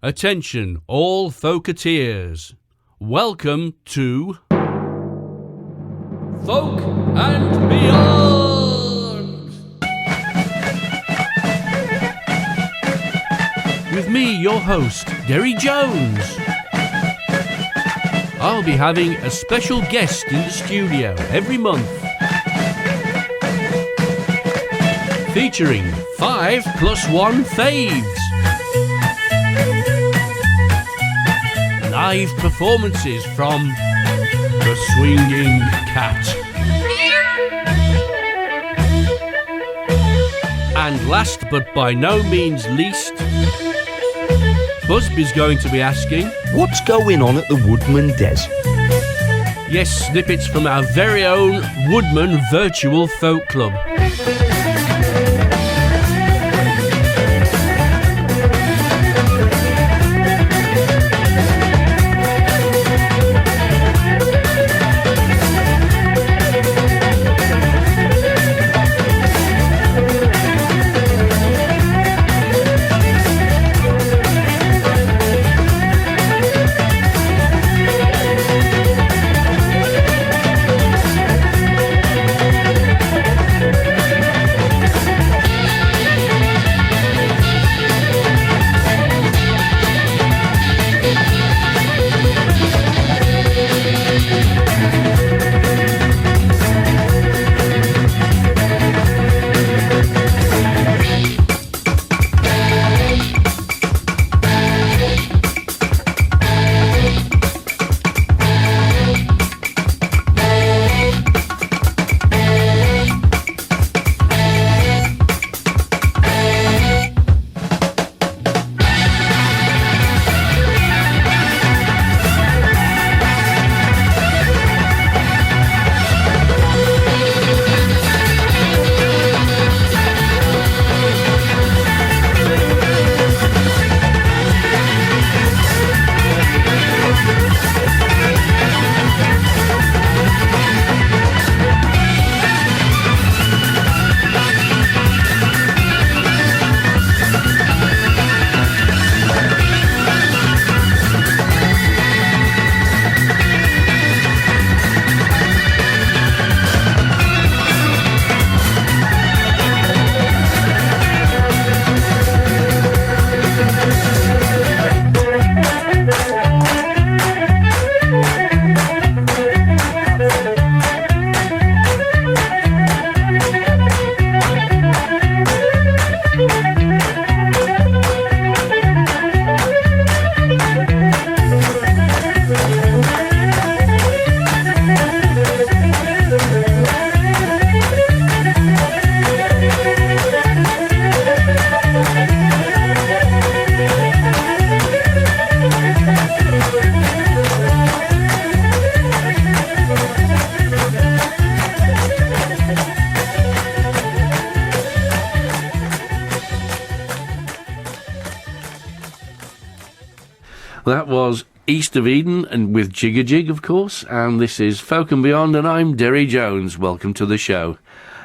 Attention, all Folketeers. Welcome to Folk and Beyond! With me, your host, Derry Jones. I'll be having a special guest in the studio every month, featuring 5+1 faves, live performances from the Swinging Cat, and last but by no means least, Buzz is going to be asking, what's going on at the Woodman Des? yes, snippets from our very own Woodman Virtual Folk Club. That was East of Eden, and with Jigga Jig, of course, and this is Folk and Beyond, and I'm Derry Jones. Welcome to the show.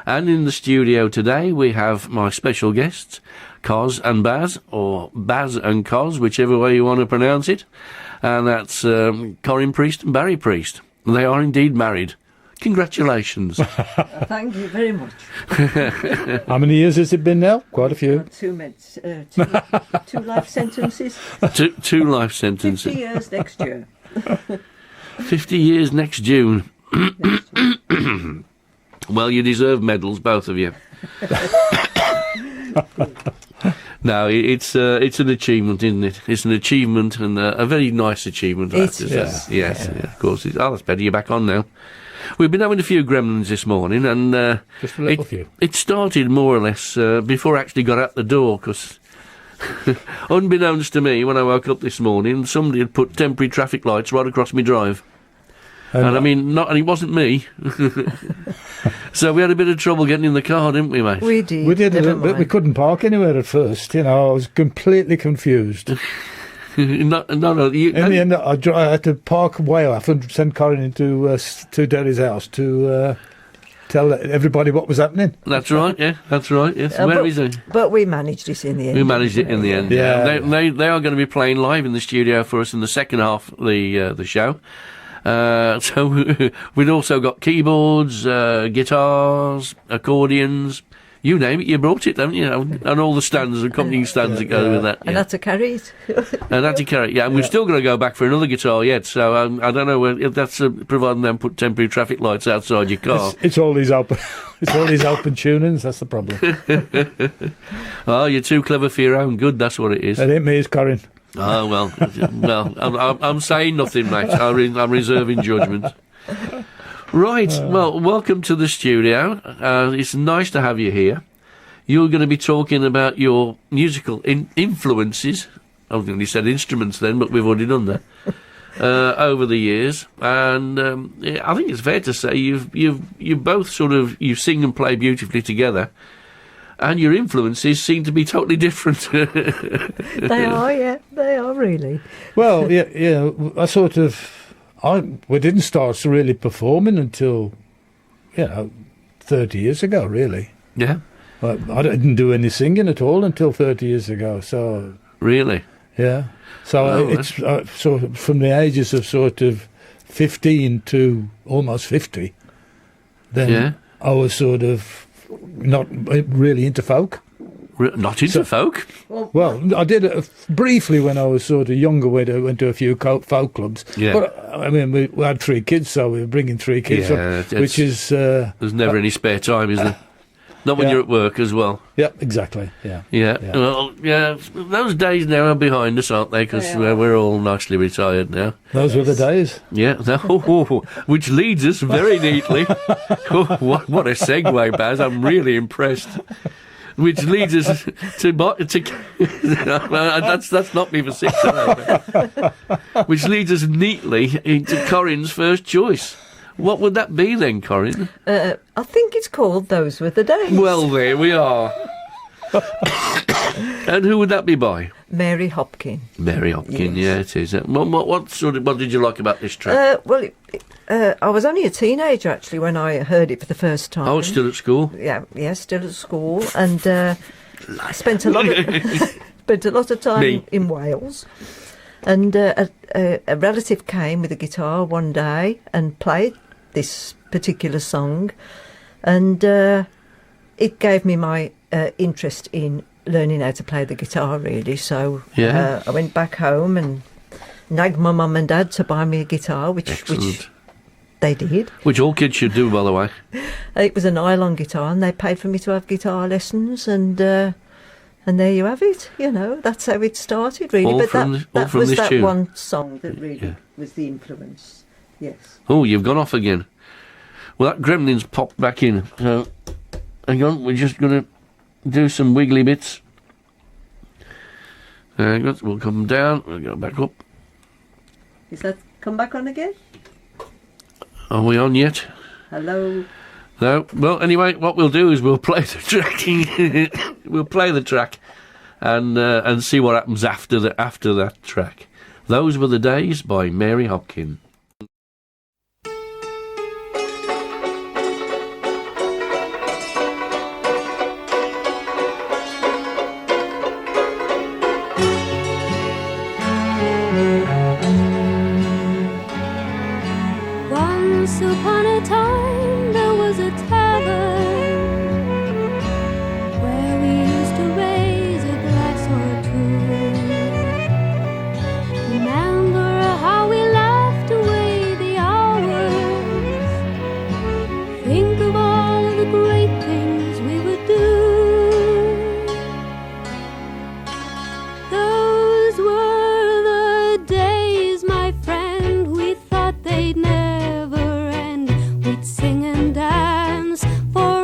And in the studio today we have my special guests, Coz and Baz, or Baz and Coz, whichever way you want to pronounce it, and that's Corin Priest and Barry Priest. They are indeed married. Congratulations. Thank you very much. How many years has it been now? Quite a few. 2 minutes. Two life sentences. Two life sentences. 50 years next year. 50 years next June. Well, you deserve medals, both of you. No, it's an achievement, isn't it? It's an achievement, and a very nice achievement, I have to say. Yes, of course. That's better. You're back on now. We've been having a few gremlins this morning, and just a little few. It started more or less before I actually got out the door, because unbeknownst to me, when I woke up this morning, somebody had put temporary traffic lights right across my drive. And I mean, and it wasn't me. So we had a bit of trouble getting in the car, didn't we, mate? We did. We did a little bit. We couldn't park anywhere at first. I was completely confused. No. In the end, I had to park way off and send Corin into Derry's house to tell everybody what was happening. That's right, yeah, that's right, yes. Where is it? But we managed it in the end. We managed it in the end. Yeah. They are going to be playing live in the studio for us in the second half of the show. So we'd also got keyboards, guitars, accordions, you name it, you brought it, haven't you? And all the stands, accompanying stands that go with that. And had to carry it. And had to carry it, yeah. And we've still got to go back for another guitar yet, so I don't know if that's providing them put temporary traffic lights outside your car. It's all these open, it's all these open tunings. That's the problem. Oh, you're too clever for your own good, that's what it is. It ain't me, it's Corin. Oh, well, I'm saying nothing, mate. I'm reserving judgment. Right, well, welcome to the studio. It's nice to have you here. You're going to be talking about your musical influences. I was going to say instruments then, but we've already done that. Over the years, and I think it's fair to say you both you sing and play beautifully together, and your influences seem to be totally different. They are, yeah, they are really. Well, yeah. We didn't start really performing until, 30 years ago, really. Yeah. I didn't do any singing at all until 30 years ago. So Really? yeah. So it's from the ages of 15 to almost 50. Then I was not really into folk. Not into folk? Well, I did it briefly when I was younger. Went to a few folk clubs. Yeah. But I mean, we had 3 kids, so we were bringing 3 kids up, which is there's never any spare time, is there? Not when you're at work as well. Yeah, exactly. Yeah. Well, yeah. Those days now are behind us, aren't they? Because we're all nicely retired now. Those were the days. Yeah. Which leads us very neatly. What a segue, Baz! I'm really impressed. Which leads us to that's not me for 6 hours. Which leads us neatly into Corin's first choice. What would that be then, Corin? I think it's called Those Were the Days. Well, there we are. And who would that be by? Mary Hopkin. Mary Hopkin, Yes. yeah, it is. What did you like about this track? I was only a teenager actually when I heard it for the first time. I was still at school. Yeah, still at school, and spent a lot of time in Wales. And a relative came with a guitar one day and played this particular song, and it gave me my interest in learning how to play the guitar, really. So I went back home and nagged my mum and dad to buy me a guitar, which they did. Which all kids should do, by the way. It was a nylon guitar, and they paid for me to have guitar lessons, and there you have it. That's how it started, really. That was that tune. one song that really was the influence. Yes. Oh, you've gone off again. Well, that gremlin's popped back in. So, hang on, we're just going to do some wiggly bits. We'll come down. We'll go back up. Is that come back on again? Are we on yet? Hello. No. Well, anyway, what we'll do is we'll play the track. We'll play the track, and see what happens after that track. Those Were the Days by Mary Hopkin. Once upon a time there was a tavern where we used to raise a glass or two. Remember how we laughed away the hours. Think of all of the great things we would do. Those were the days, my friend, we thought they'd never end. We'd sing and dance for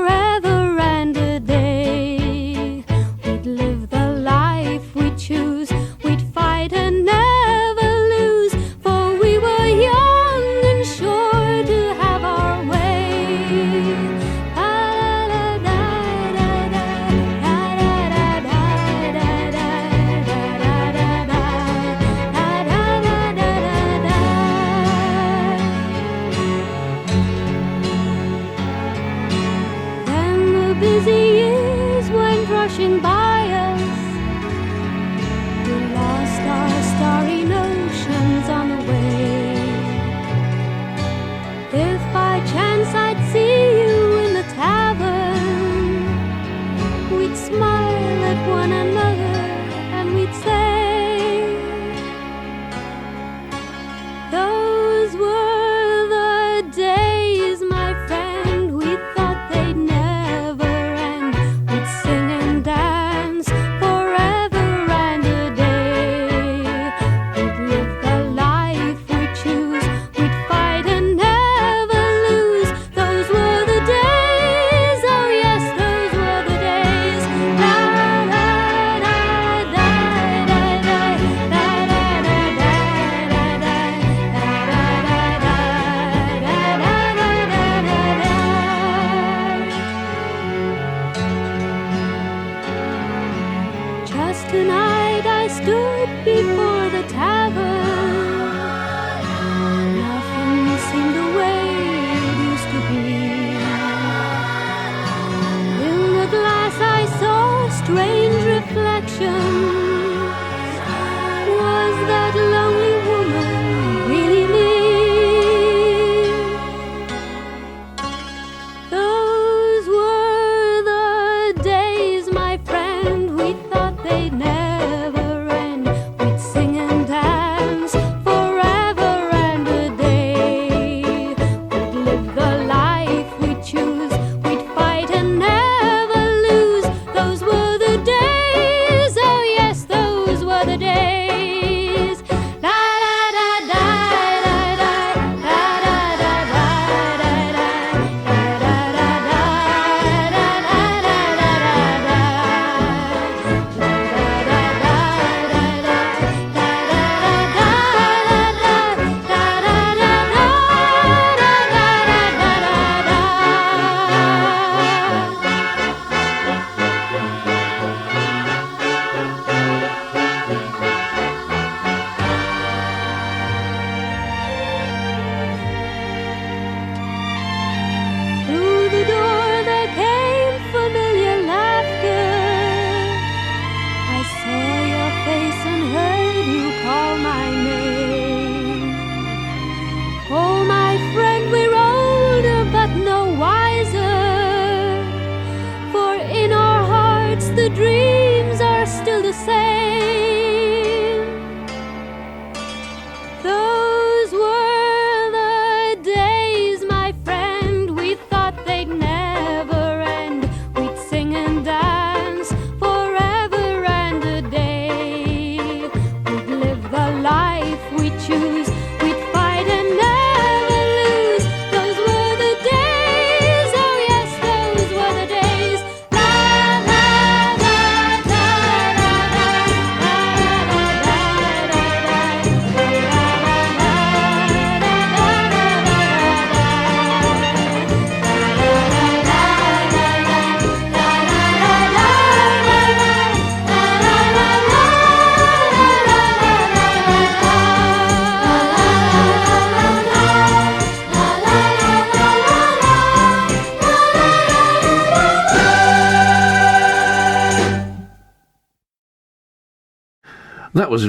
That was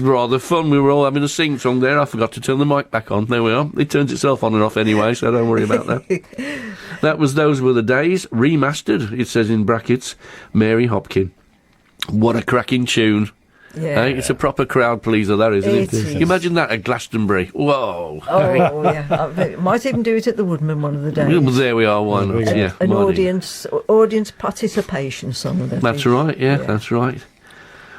rather fun. We were all having a sing-song there. I forgot to turn the mic back on. There we are. It turns itself on and off anyway, so don't worry about that. Those Were the Days, remastered, it says in brackets, Mary Hopkin. What a cracking tune. Yeah. Hey, it's a proper crowd pleaser, that, isn't it? It is. You imagine that at Glastonbury. Whoa. Oh, yeah. I might even do it at the Woodman one of the days. Well, there we are, why not? Yeah, An mighty. audience participation song. I That's think. right, yeah, that's right.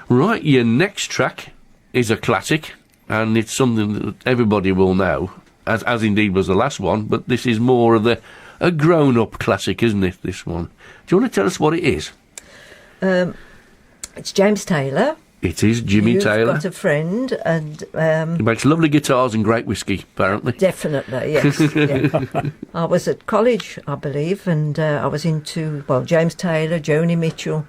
Right, your next track is a classic, and it's something that everybody will know, as indeed was the last one, but this is more of a grown-up classic, isn't it, this one? Do you want to tell us what it is? It's James Taylor. It is Jimmy You've Taylor. got a friend, and He makes lovely guitars and great whiskey, apparently. definitely, yes. Yeah. I was at college, I believe, and I was into, James Taylor, Joni Mitchell,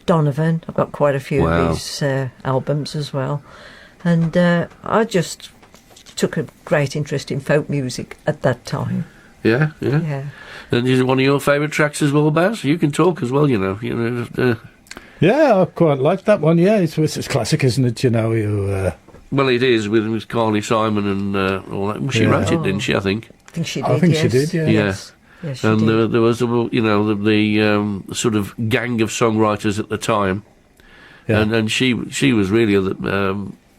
Donovan. I've got quite a few Wow. of his albums as well. And I just took a great interest in folk music at that time. Yeah. Yeah. And is it one of your favourite tracks as well, Baz? You can talk as well, you know. Yeah, I quite like that one. Yeah, it's classic, isn't it? You know, Well, it is with Carly Simon and all that. Well, she Yeah. wrote it, didn't she, I think? I think she did, I think yes. she did, yeah. Yes, yes she And did. there was, the sort of gang of songwriters at the time. Yeah. And she was really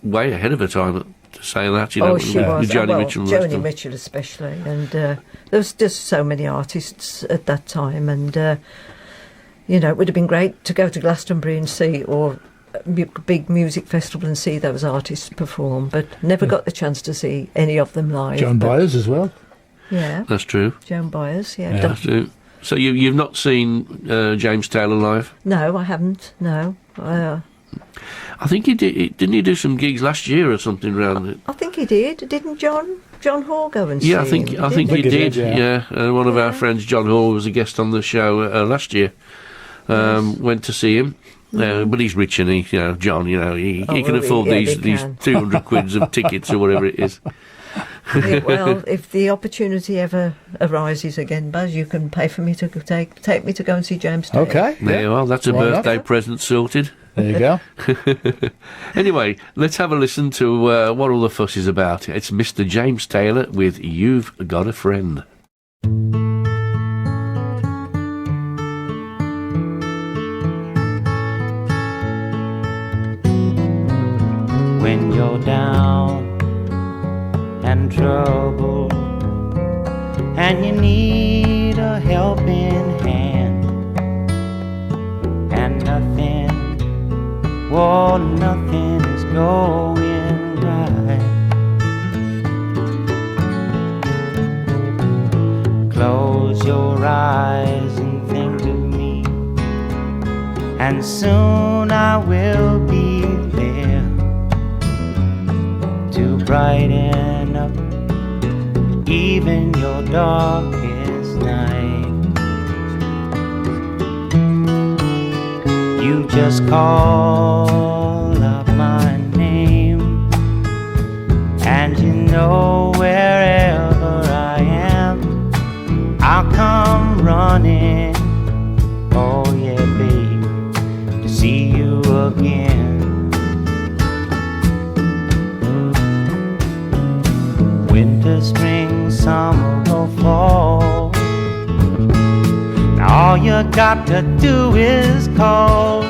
way ahead of her time to say that, you know. She with was. Joni Mitchell and the rest of Joni them. Mitchell especially. And there was just so many artists at that time. And, it would have been great to go to Glastonbury and see, or a big music festival and see those artists perform, but never got the chance to see any of them live. Joan but- Baez as well. Yeah, That's true. Joan Baez, yeah. Yeah. That's true. So you've not seen James Taylor live? No, I haven't, no. I think he did. Didn't he do some gigs last year or something around it? I think he did. Didn't John Hall go and see Yeah, I think him? he he did. did, yeah. One of our friends, John Hall, was a guest on the show last year. Went to see him, but he's rich and he can afford yeah, these they can. 200 quids of tickets or whatever it is. Yeah, well, if the opportunity ever arises again, Baz, you can pay for me to take me to go and see James Taylor. Okay. There you are. That's a Why not? birthday present sorted. There you go. Anyway, let's have a listen to what all the fuss is about. It's Mr. James Taylor with "You've Got a Friend." When you're down and troubled and you need a helping hand, and nothing is going right. Close your eyes and think of me, and soon I will be there to brighten up even your darkest night. You just call up my name, and you know wherever I am, I'll come running. Oh yeah, babe, to see you again. Winter, spring, summer or fall, now all you got to do is call,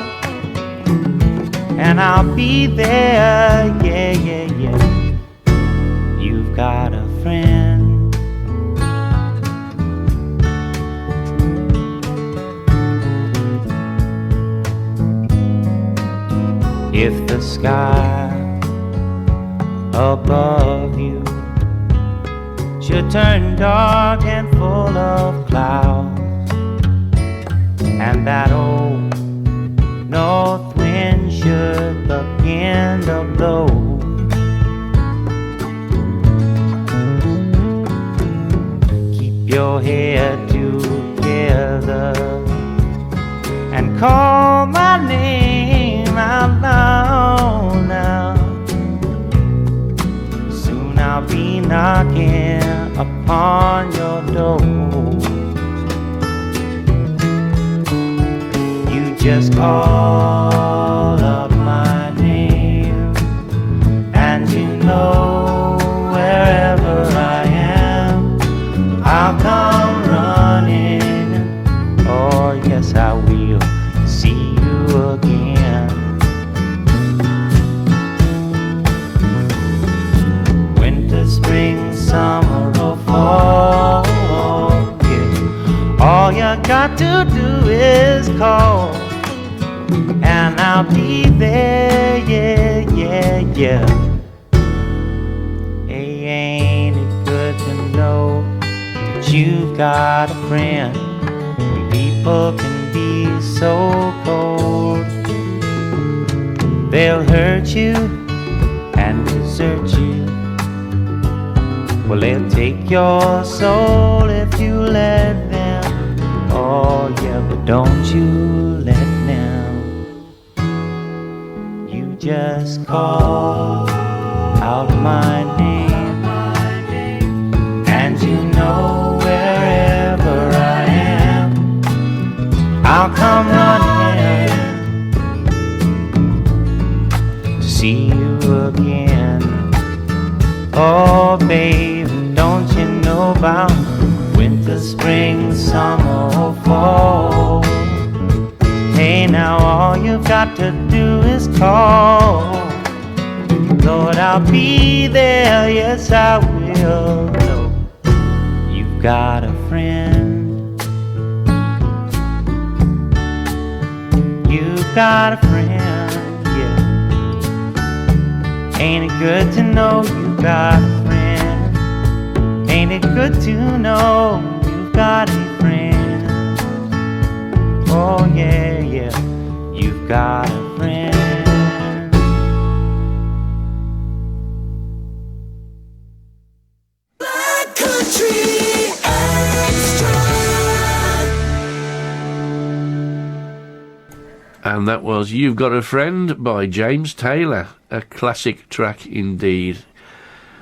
and I'll be there, yeah, yeah, yeah. You've got a friend. If the sky above you should turn dark and full of clouds, and that old north wind should begin to blow, keep your head together and call my name out loud now. Soon I'll be knocking upon your door. You just call up my name, got to do is call, and I'll be there, yeah, yeah, yeah. Hey, ain't it good to know that you've got a friend? People can be so cold. They'll hurt you and desert you. Well, they'll take your soul if you let them. Oh yeah, but don't you let them. You just call out my name, and you know wherever I am, I'll come running to see you again. Oh babe, don't you know about winter, spring, summer, or fall? Hey, now all you've got to do is call. Lord, I'll be there, yes I will. No, you've got a friend. You've got a friend, yeah. Ain't it good to know you've got a friend? Ain't it good to know you've got a friend? Oh yeah, yeah, you've got a friend. Black Country Extra. And that was You've Got a Friend by James Taylor. A classic track indeed.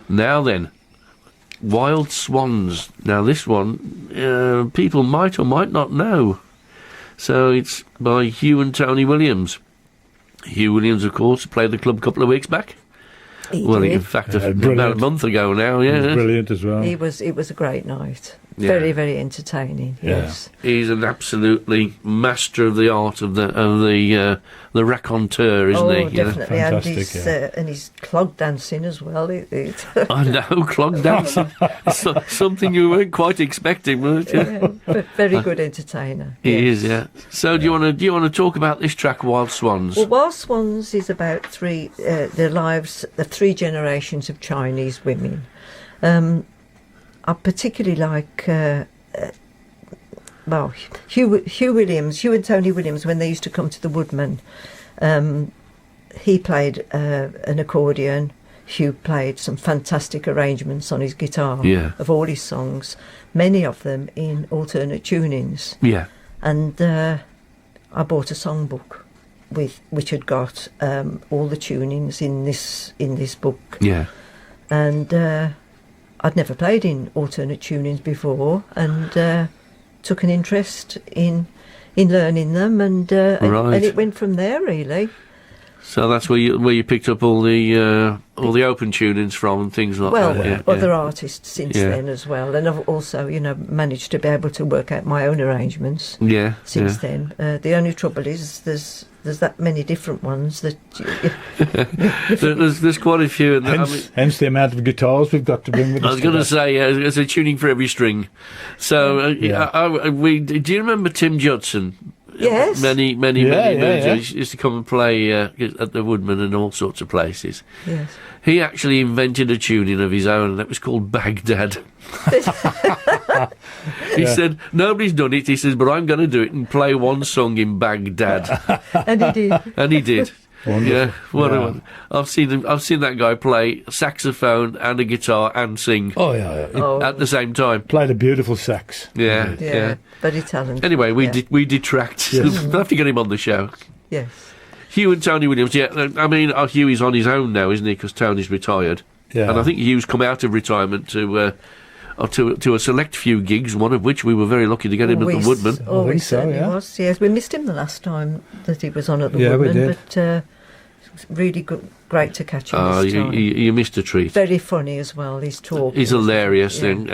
Now then, Wild Swans. Now this one, people might or might not know. So it's by Hugh and Tony Williams. Hugh Williams, of course, played the club a couple of weeks back. In fact, about a month ago now, yeah. He was brilliant as well. It was a great night. Yeah. Very, very entertaining. Yeah. Yes. He's an absolutely master of the art of the raconteur, isn't he? You know? Definitely. Fantastic, And his clog dancing as well. I know, clog dancing. It's something you weren't quite expecting, weren't you? Yeah, but very good entertainer. He yes. is, yeah. So do you want to talk about this track, Wild Swans? Well, Wild Swans is about the lives of three generations of Chinese women. I particularly like, Hugh and Tony Williams, when they used to come to the Woodman. He played an accordion. Hugh played some fantastic arrangements on his guitar of all his songs, many of them in alternate tunings. Yeah. And I bought a songbook which had got all the tunings in this book. Yeah. And I'd never played in alternate tunings before, and took an interest in learning them, and it went from there really. So that's where you picked up all the open tunings from and things like that. Well, other artists since then as well, and I've also managed to be able to work out my own arrangements. Yeah. Since then, the only trouble is there's that many different ones that there's quite a few. Hence the amount of guitars we've got to bring with us. I was going to say there's a tuning for every string. So do you remember Tim Judson? Yes. Many moons ago, he used to come and play at the Woodman and all sorts of places. Yes. He actually invented a tuning of his own, and that was called Baghdad. He said, nobody's done it, he says, but I'm going to do it and play one song in Baghdad. And he did. And he did. Wonderful. I've seen that guy play saxophone and a guitar and sing. At the same time. Played a beautiful sax. Yeah. Very talented. Anyway, we detract. Yes. We'll have to get him on the show. Yes. Hugh and Tony Williams. Yeah, I mean, Hughie's on his own now, isn't he? Because Tony's retired. Yeah. And I think Hugh's come out of retirement to a select few gigs, one of which we were very lucky to get him at the Woodman. Oh, we think so, certainly yeah. was. Yes, we missed him the last time that he was on at the Yeah, we Woodman, did. but it was really great to catch him this time. You missed a treat. Very funny as well. His talk. He's hilarious, Yeah. and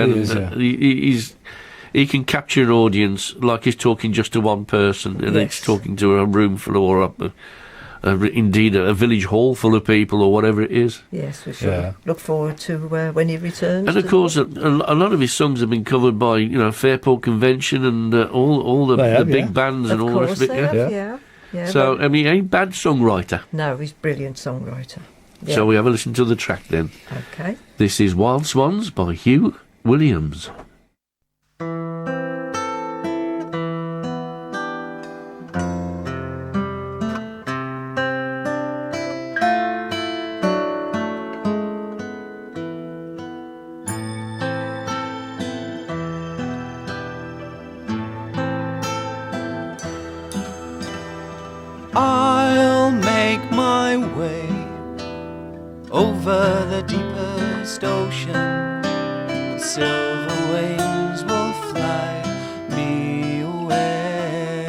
he can capture an audience like he's talking just to one person, and Yes. he's talking to a room full or indeed a village hall full of people or whatever it is. Yes, we shall look forward to when he returns. And of course, a lot of his songs have been covered by Fairport Convention and all the big bands and all the rest of it. Yeah. So I mean, he ain't bad songwriter. No, he's a brilliant songwriter. Yeah. So we have a listen to the track then. Okay. This is Wild Swans by Hugh Williams. I'll make my way over the deepest ocean. Silver wings will fly me away,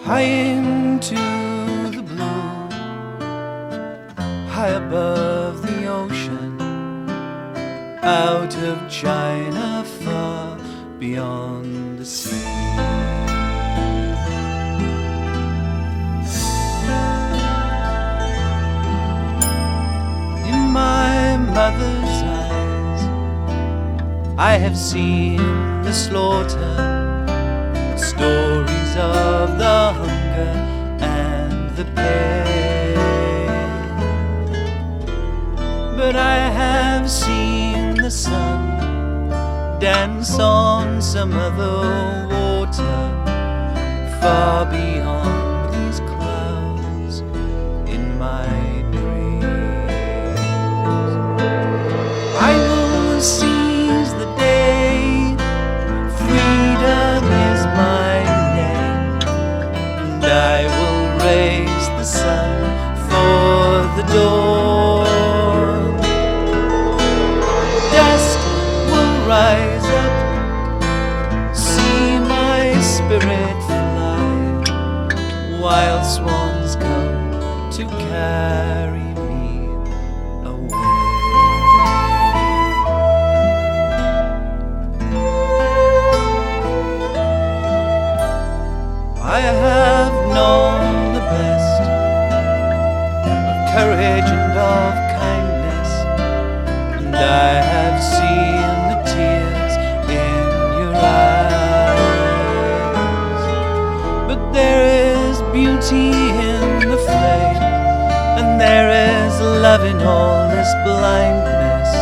high into the blue, high above the ocean, out of China, far beyond the sea. My mother's eyes, I have seen the slaughter, stories of the hunger and the pain. But I have seen the sun dance on some other water, far beyond these clouds in my I will seize the day, freedom is my name, and I will raise the sun for the dawn. Dust will rise up, see my spirit fly, wild swans come to carry me away. I have known the best of courage and of kindness, and I have seen the tears in your eyes. But there is beauty in the flame, and there is love in all this blindness,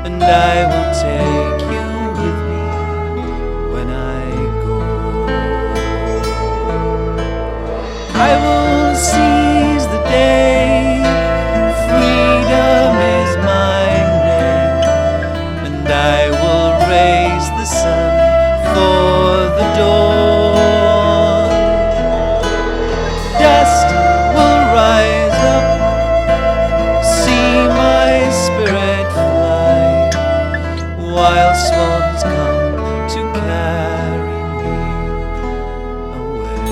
and I will take you with me when I go. I will seize the day, freedom is my name, and I will raise the sun for the dawn. Dust will rise up, see my spirit fly, while swans come to carry me away.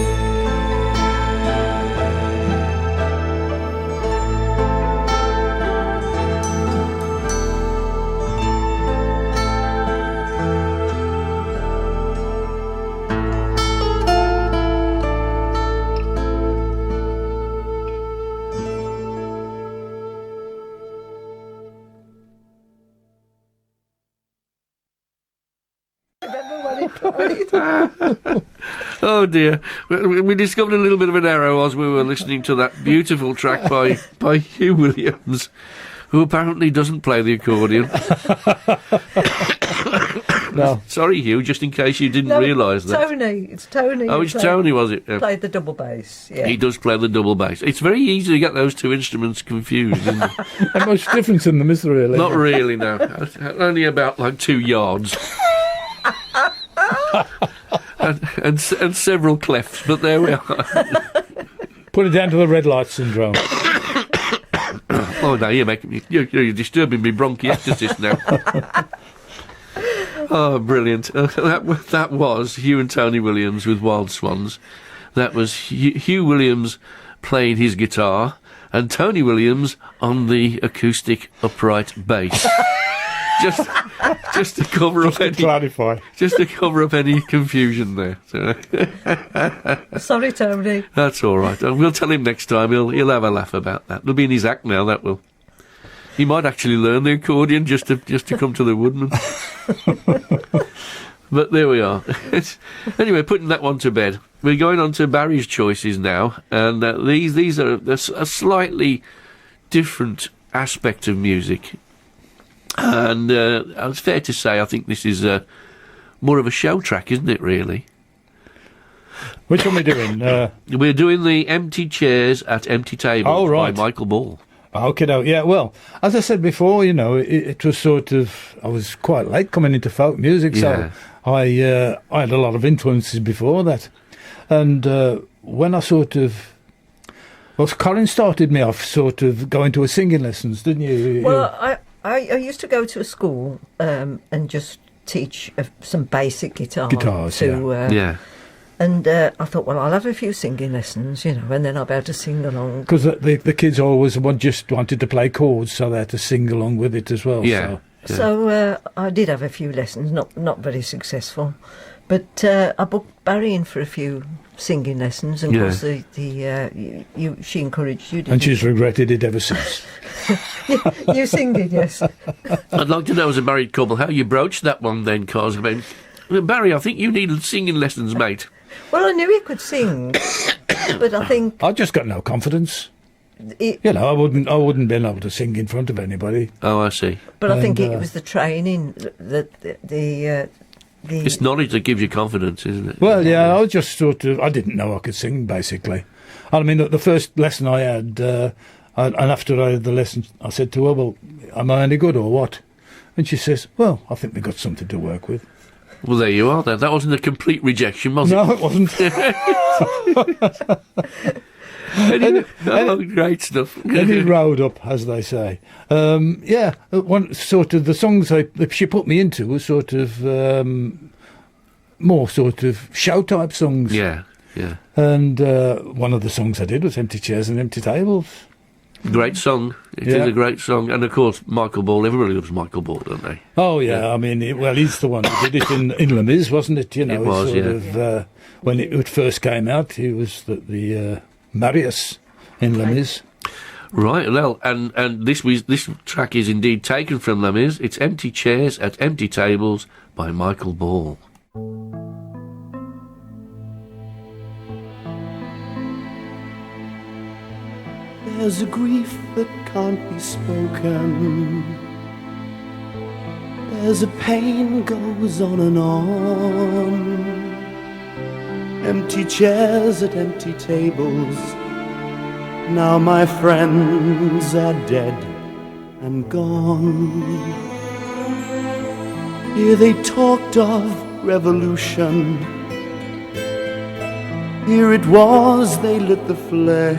Oh dear. We discovered a little bit of an error as we were listening to that beautiful track by Hugh Williams, who apparently doesn't play the accordion. No. Sorry, Hugh, just in case you didn't realise that. It's Tony. Oh, it's Tony, was it? Yeah. Played the double bass. Yeah. He does play the double bass. It's very easy to get those two instruments confused, isn't it? Not much difference in them, is there really? Not really, no. Only about like 2 yards. and several clefts, but there we are. Put it down to the red light syndrome. Oh no, you're disturbing me bronchiectasis now. Oh, brilliant! That was Hugh and Tony Williams with Wild Swans. That was Hugh Williams playing his guitar and Tony Williams on the acoustic upright bass. just to cover up any Clarify. just to cover up any confusion there. So, Sorry, Tony. that's all right. We'll tell him next time. He'll have a laugh about that. It'll be in his act now. That will. He might actually learn the accordion just to come to the Woodman. But there we are. Anyway, putting that one to bed. We're going on to Barry's choices now, and these are a slightly different aspect of music. And it's fair to say, I think this is more of a show track, isn't it, really? Which one are we doing? We're doing the Empty Chairs at Empty Tables by Michael Ball. Okay, no, yeah, well, as I said before, it was sort of, I was quite late coming into folk music, so I had a lot of influences before that. And when I Corinne started me off sort of going to singing lessons, didn't you? Well, I used to go to a school and just teach some basic guitars yeah. And I thought, well, I'll have a few singing lessons, and then I'll be able to sing along. Because the kids always just wanted to play chords, so they had to sing along with it as well. Yeah. So I did have a few lessons, not very successful. But I booked Barry in for a few singing lessons, and of course she encouraged you, didn't and she's regretted it ever since. You singing, yes. I'd like to know, as a married couple, how you broached that one then, Coz. I mean, Barry, I think you needed singing lessons, mate. Well, I knew he could sing, but I think I just got no confidence. I wouldn't been able to sing in front of anybody. Oh, I see. But I think it was the training that It's knowledge that gives you confidence, isn't it? Well, yeah, I was just I didn't know I could sing, basically. I mean, the first lesson I had, and after I had the lesson, I said to her, well, am I any good or what? And she says, well, I think we've got something to work with. Well, there you are then. That wasn't a complete rejection, was it? No, it wasn't. Great stuff. Any road up, as they say. One sort of the songs she put me into were sort of more sort of show type songs. Yeah. And one of the songs I did was Empty Chairs and Empty Tables. Great song. It is a great song. And, of course, Michael Ball. Everybody loves Michael Ball, don't they? Oh, yeah. I mean, he's the one who did it in Les Mis, wasn't it? It was, when it first came out, he was the Marius in Les Mis. Right, well, and this track is indeed taken from Les Mis. It's Empty Chairs at Empty Tables by Michael Ball. There's a grief that can't be spoken. There's a pain goes on and on. Empty chairs at empty tables. Now my friends are dead and gone. Here they talked of revolution. Here it was they lit the flame.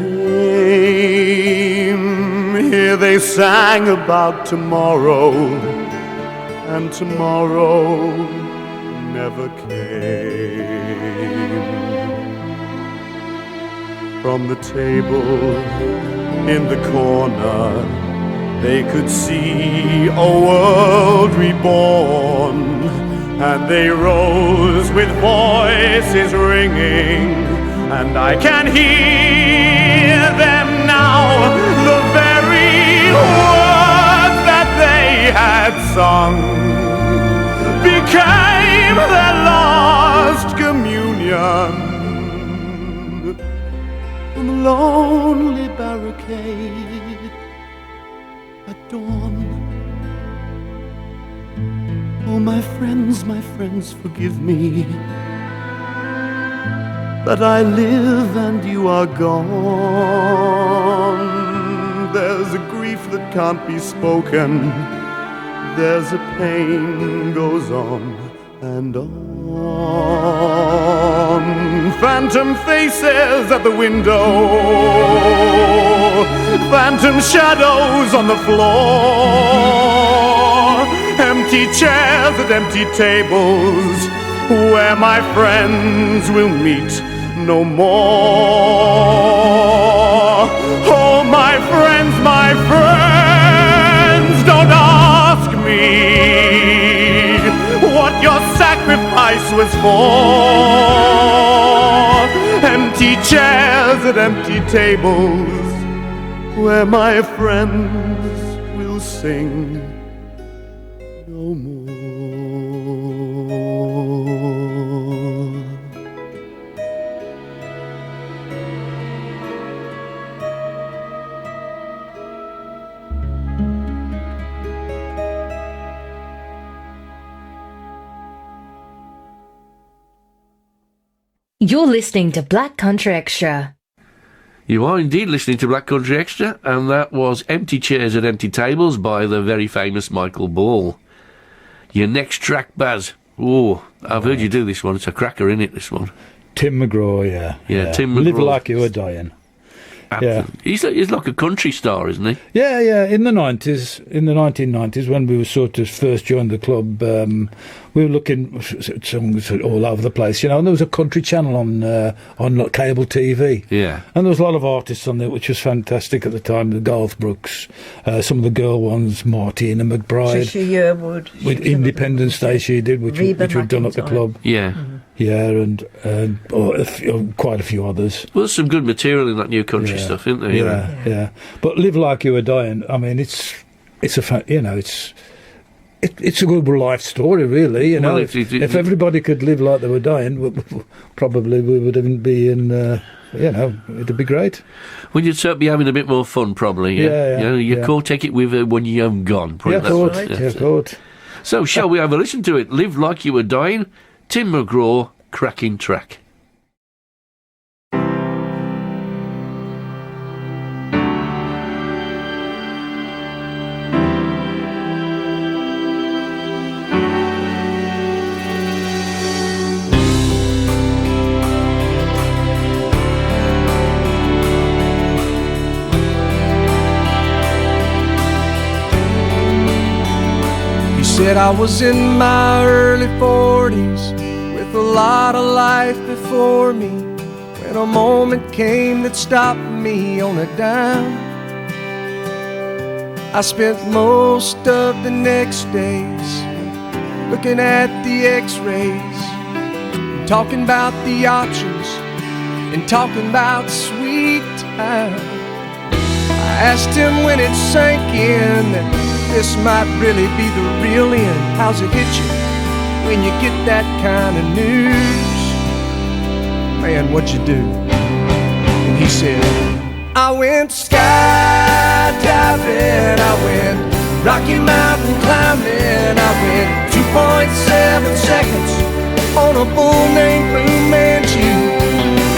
Here they sang about tomorrow, and tomorrow never came. From the table in the corner, they could see a world reborn, and they rose with voices ringing, and I can hear them now, the very words that they had sung became their last communion. On the lonely barricade at dawn. Oh, my friends, forgive me that I live and you are gone. There's a grief that can't be spoken. There's a pain goes on and on. Phantom faces at the window, phantom shadows on the floor, empty chairs at empty tables where my friends will meet no more. Oh, my friends, don't ask me was for. Empty chairs at empty tables, where my friends will sing no more. You're listening to Black Country Extra. You are indeed listening to Black Country Extra, and that was Empty Chairs at Empty Tables by the very famous Michael Ball. Your next track, Baz. Oh, I've heard you do this one. It's a cracker, isn't it, this one? Tim McGraw, yeah. Yeah, Tim McGraw. Live Like You Were Dying. Yeah. He's like a country star, isn't he? Yeah. In the 1990s, when we were sort of first joined the club, we were looking at songs all over the place, you know, and there was a country channel on cable TV. Yeah. And there was a lot of artists on there, which was fantastic at the time. The Garth Brooks, some of the girl ones, Martina McBride. Trisha Yearwood. With Independence Day she did, which we'd done at the club. Yeah. Mm-hmm. Yeah, and quite a few others. Well, there's some good material in that new country stuff, isn't there? Yeah. But Live Like You Were Dying, I mean, it's a good life story, really. You know, Well, if everybody could live like they were dying, probably we wouldn't be in. It'd be great. Well, you'd certainly be having a bit more fun, probably. Yeah. You know, you can't take it with when you're gone. Yeah, good. So, shall we have a listen to it? Live Like You Were Dying, Tim McGraw, cracking track. Said I was in my early 40s with a lot of life before me, when a moment came that stopped me on a dime. I spent most of the next days looking at the x-rays, and talking about the options, and talking about sweet time. I asked him when it sank in that this might really be the real end. How's it hit you when you get that kind of news? Man, what'd you do? And he said, I went skydiving, I went Rocky Mountain climbing, I went 2.7 seconds on a bull named Blue Manchu.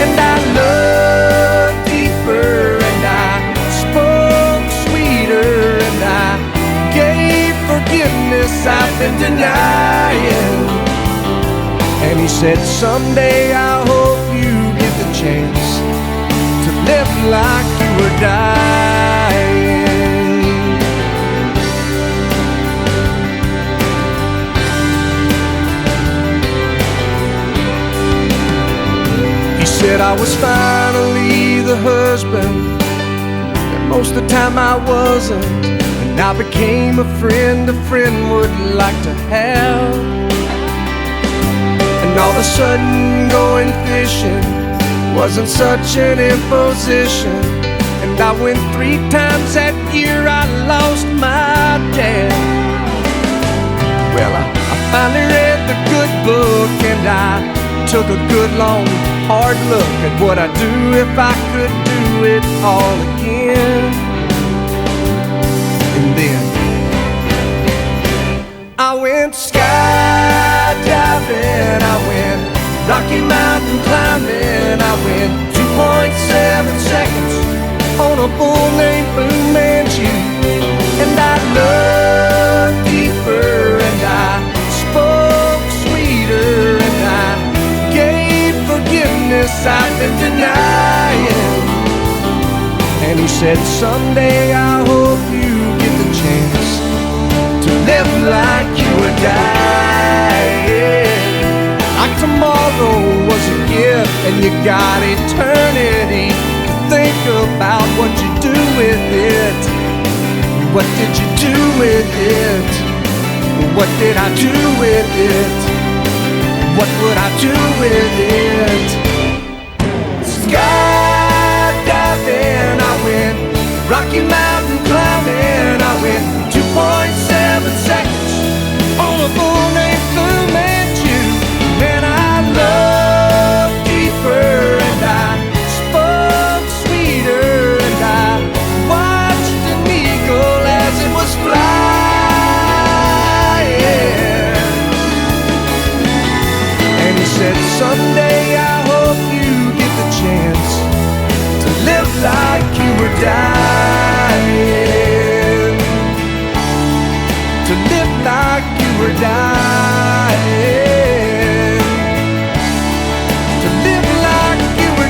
And I loved deeper, and I spoke sweeter, and I gave forgiveness I've been denying. And he said, someday I hope you get the chance to live like you were dying. He said I was finally the husband that most of the time I wasn't. I became a friend would like to have. And all of a sudden going fishing wasn't such an imposition. And I went 3 times that year, I lost my dad. Well, I finally read the good book, and I took a good long hard look at what I'd do if I could do it all again. And then I went skydiving, I went Rocky Mountain climbing, I went 2.7 seconds on a bull named Blue Manchu. And I loved deeper, and I spoke sweeter, and I gave forgiveness I've been denying. And he said, someday I hope you get the chance to live like you were dying. Like tomorrow was a gift, and you got eternity to think about what you do with it. What did you do with it? What did I do with it? what would I do with it? Skydiving, I went Rocky Mountain climbing, I went 2.7 seconds on a bull named Fu Manchu. Man, I loved deeper and I spoke sweeter and I watched an eagle as it was flying. And he said, someday I hope you get the chance to live like you were dying, to live like you were dying, to live like you were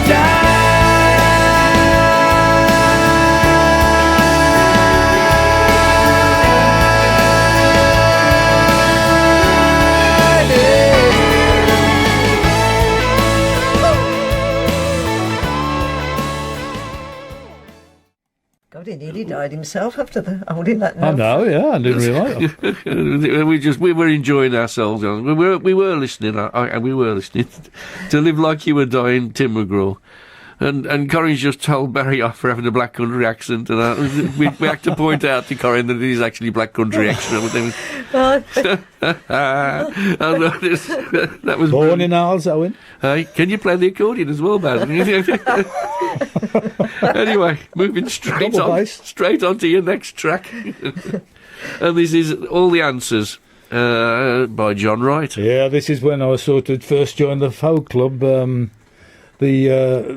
God, he nearly died himself after holding that I note. know, yeah, I didn't realise. we were enjoying ourselves. We were listening. We were listening to "Live Like You Were Dying," Tim McGraw, and Corin's just told Barry off for having a black country accent, and we had to point out to Corin that it is actually black country accent. Well, that was Born in Arles, Owen. Hey, can you play the accordion as well, Baz? Anyway, moving straight on to your next track. And this is All the Answers by John Wright. Yeah, this is when I sort of first joined the folk club. The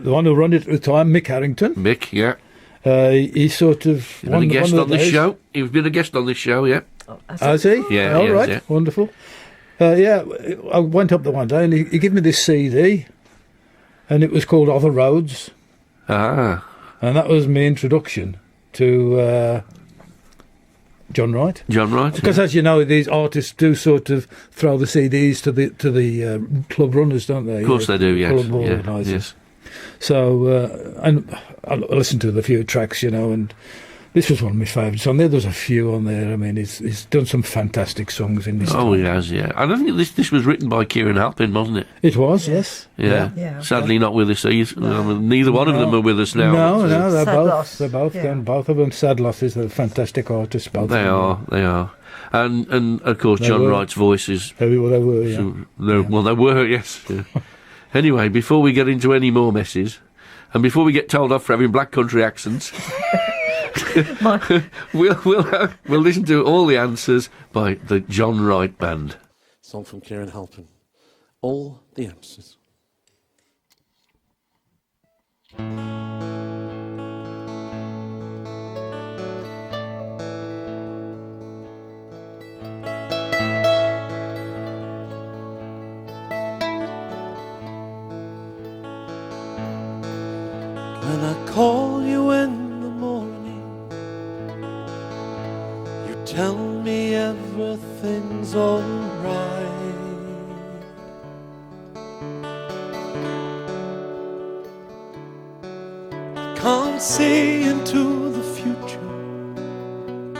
one who ran it at the time, Mick Harrington. Mick, yeah. He sort of... He's been a guest on this show. He's been a guest on this show, yeah. Has he? Yeah. All yeah, right, yeah. wonderful. Yeah, I went up there one day and he gave me this CD, and it was called Other Roads. Ah. And that was my introduction to John Wright. John Wright. Because, as you know, these artists do sort of throw the CDs to the club runners, don't they? Of course they do, yes. Club organisers. Yes. So, and I listened to the few tracks, and this was one of my favourites on there. There's a few on there. I mean, he's done some fantastic songs in this. Oh, he has, yeah. I don't think this was written by Kieran Halpin, wasn't it? It was, yes. Yeah. Sadly, not with us. Neither one of them are with us now. No, they're Sad both. loss. They're both. Yeah. Both of them sad losses. They're fantastic artists. Both. They are. And of course, John Wright's voice is. They were. Yeah. Well, they were. Yes. Yeah. Anyway, before we get into any more messes, and before we get told off for having black country accents. we'll listen to All the Answers by the John Wright Band. Song from Kieran Halpin. All the Answers. When I call you in the morning, you tell me everything's alright. I can't see into the future. I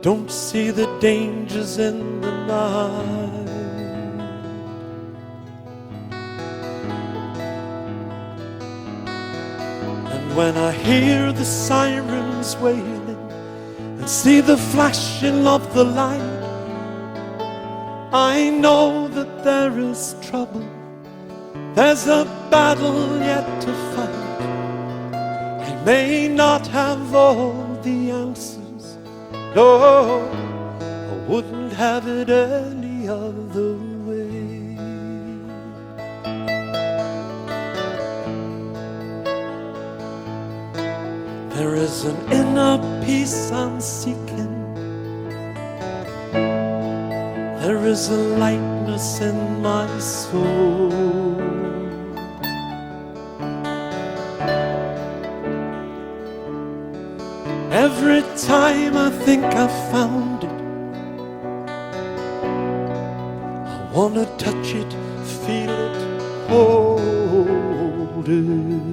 don't see the dangers in the night. When I hear the sirens wailing and see the flashing of the light, I know that there is trouble. There's a battle yet to fight. I may not have all the answers. No, I wouldn't have it any other way. There is an inner peace I'm seeking. There is a lightness in my soul. Every time I think I've found it, I want to touch it, feel it, hold it.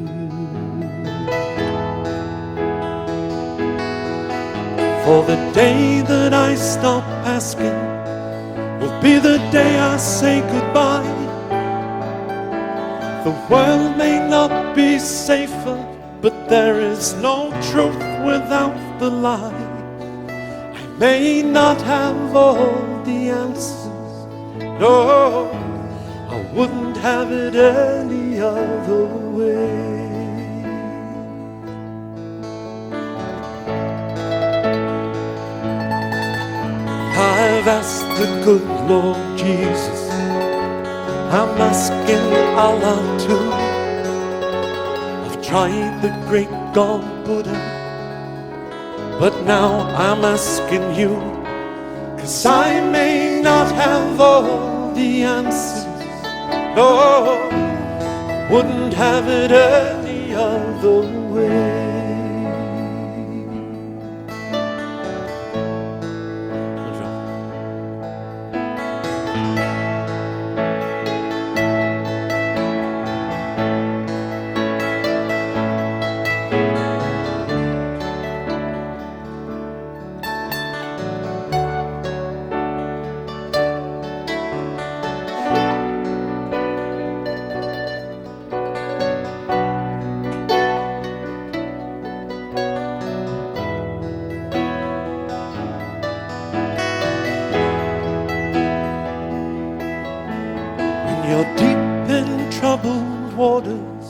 For the day that I stop asking will be the day I say goodbye. The world may not be safer, but there is no truth without the lie. I may not have all the answers, no, I wouldn't have it any other way. I've asked the good Lord Jesus, I'm asking Allah too. I've tried the great God Buddha, but now I'm asking you, 'cause I may not have all the answers, no, wouldn't have it any other way. You're deep in troubled waters,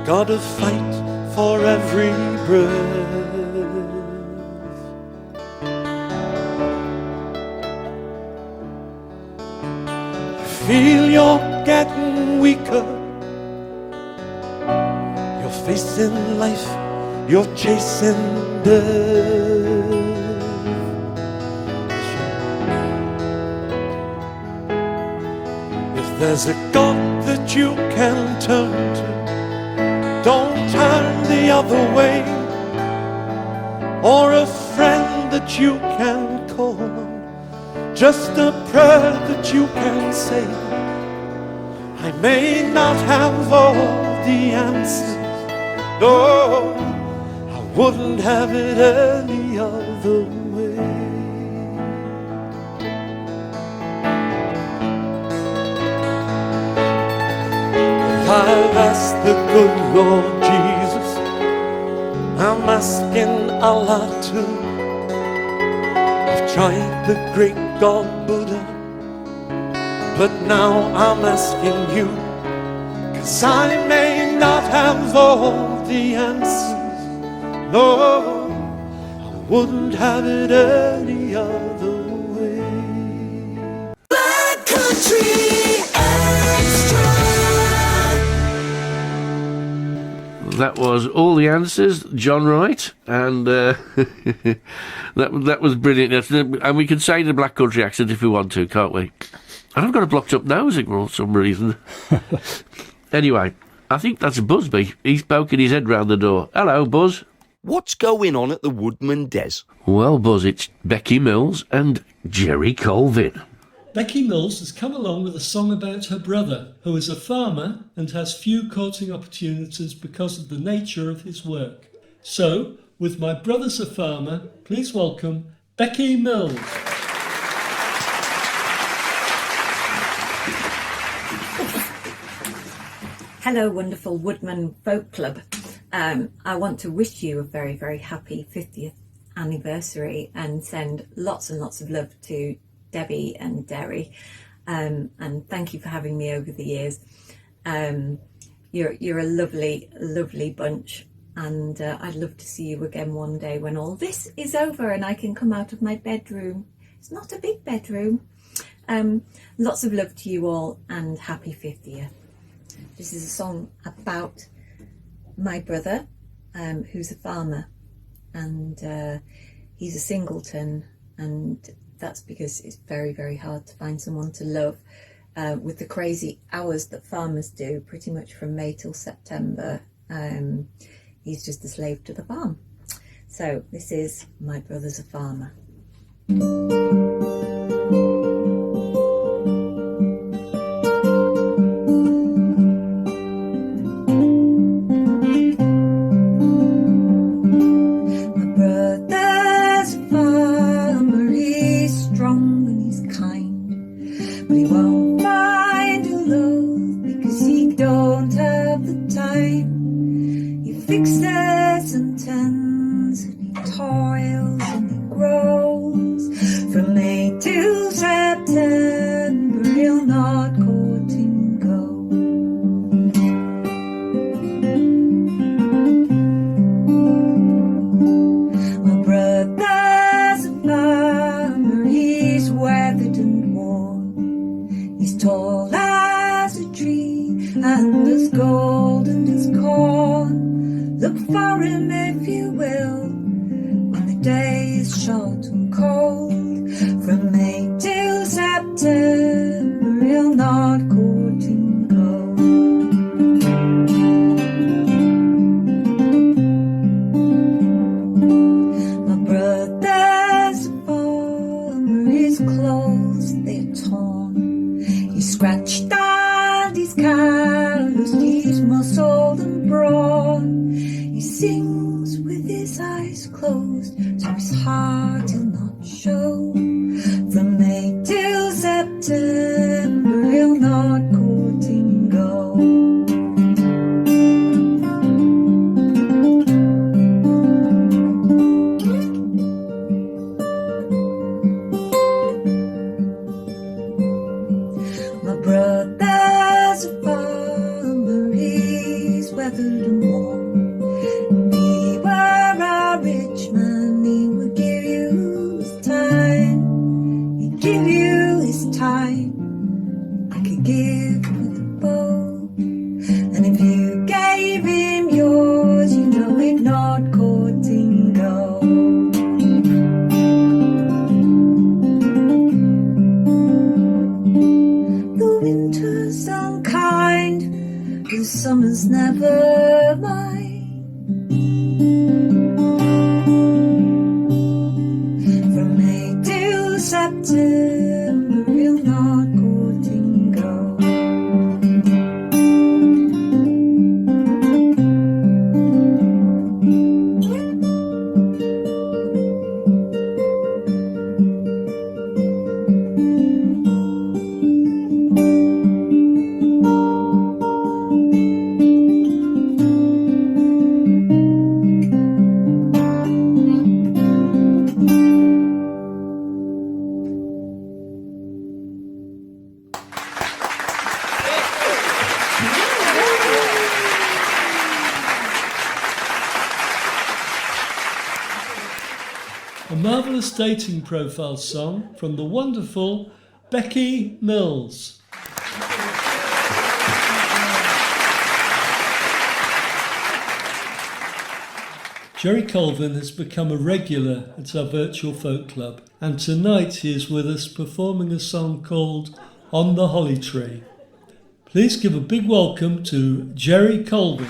gotta fight for every breath. You feel you're getting weaker, you're facing life, you're chasing death. There's a God that you can turn to, don't turn the other way, or a friend that you can call on, just a prayer that you can say. I may not have all the answers, no, I wouldn't have it any other way. I've asked the good Lord Jesus, I'm asking Allah too. I've tried the great God Buddha, but now I'm asking you, 'cause I may not have all the answers, no, I wouldn't have it any other way. Black Country Extra. That was All the Answers, John Wright, and that was brilliant. And we can say the Black Country accent if we want to, can't we? And I've got a blocked up nose for some reason. Anyway, I think that's Busby. He's poking his head round the door. Hello, Buzz. What's going on at the Woodman Des? Well, Buzz, it's Becky Mills and Jerry Colvin. Becky Mills has come along with a song about her brother, who is a farmer and has few courting opportunities because of the nature of his work. So, with My Brother's a Farmer, please welcome Becky Mills. Hello, wonderful Woodman Folk Club. I want to wish you a very, very happy 50th anniversary and send lots and lots of love to Debbie and Derry, and thank you for having me over the years. You're a lovely bunch, and I'd love to see you again one day when all this is over and I can come out of my bedroom. It's not a big bedroom. Lots of love to you all and happy 50th. This is a song about my brother, who's a farmer, and he's a singleton, and that's because it's very, very hard to find someone to love with the crazy hours that farmers do, pretty much from May till September. He's just a slave to the farm. So this is My Brother's a Farmer. My brother's a farmer, he pleasant ends, and he toils and he grows. From May till September he'll not courting go. My brother's a farmer, he's weathered and worn. He's tall as a tree and as golden as corn. Look for him if you will, when the day is short and cold. From May till September he'll not courting go. My brother's a farmer, his clothes they're torn. He's scratched and he's calloused, he's muscled and brawn. He sings with his eyes closed, so his heart he'll not show. From May till September he'll not courting go. My brother's a farmer, he's weathered and worn. If he were a rich man, he would give you his time. He'd give you his time, I could give with a bow. And if you gave him yours, you know he'd not courting go. The winter's unkind, the summer's never mine. From May till September he'll not courting go. A marvellous dating profile song from the wonderful Becky Mills. Jerry Colvin has become a regular at our virtual folk club, and tonight he is with us performing a song called On the Holly Tree. Please give a big welcome to Jerry Colvin.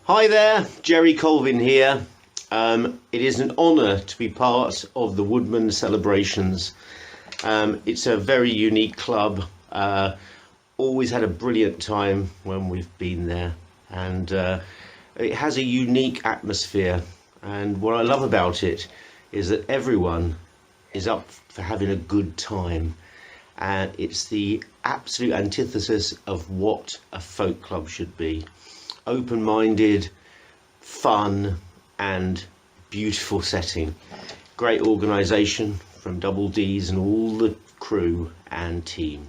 Hi there, Jerry Colvin here. It is an honour to be part of the Woodman celebrations. It's a very unique club. Always had a brilliant time when we've been there, and it has a unique atmosphere. And what I love about it is that everyone is up for having a good time, and it's the absolute antithesis of what a folk club should be. Open-minded, fun and beautiful setting. Great organisation from Double D's and all the crew and team.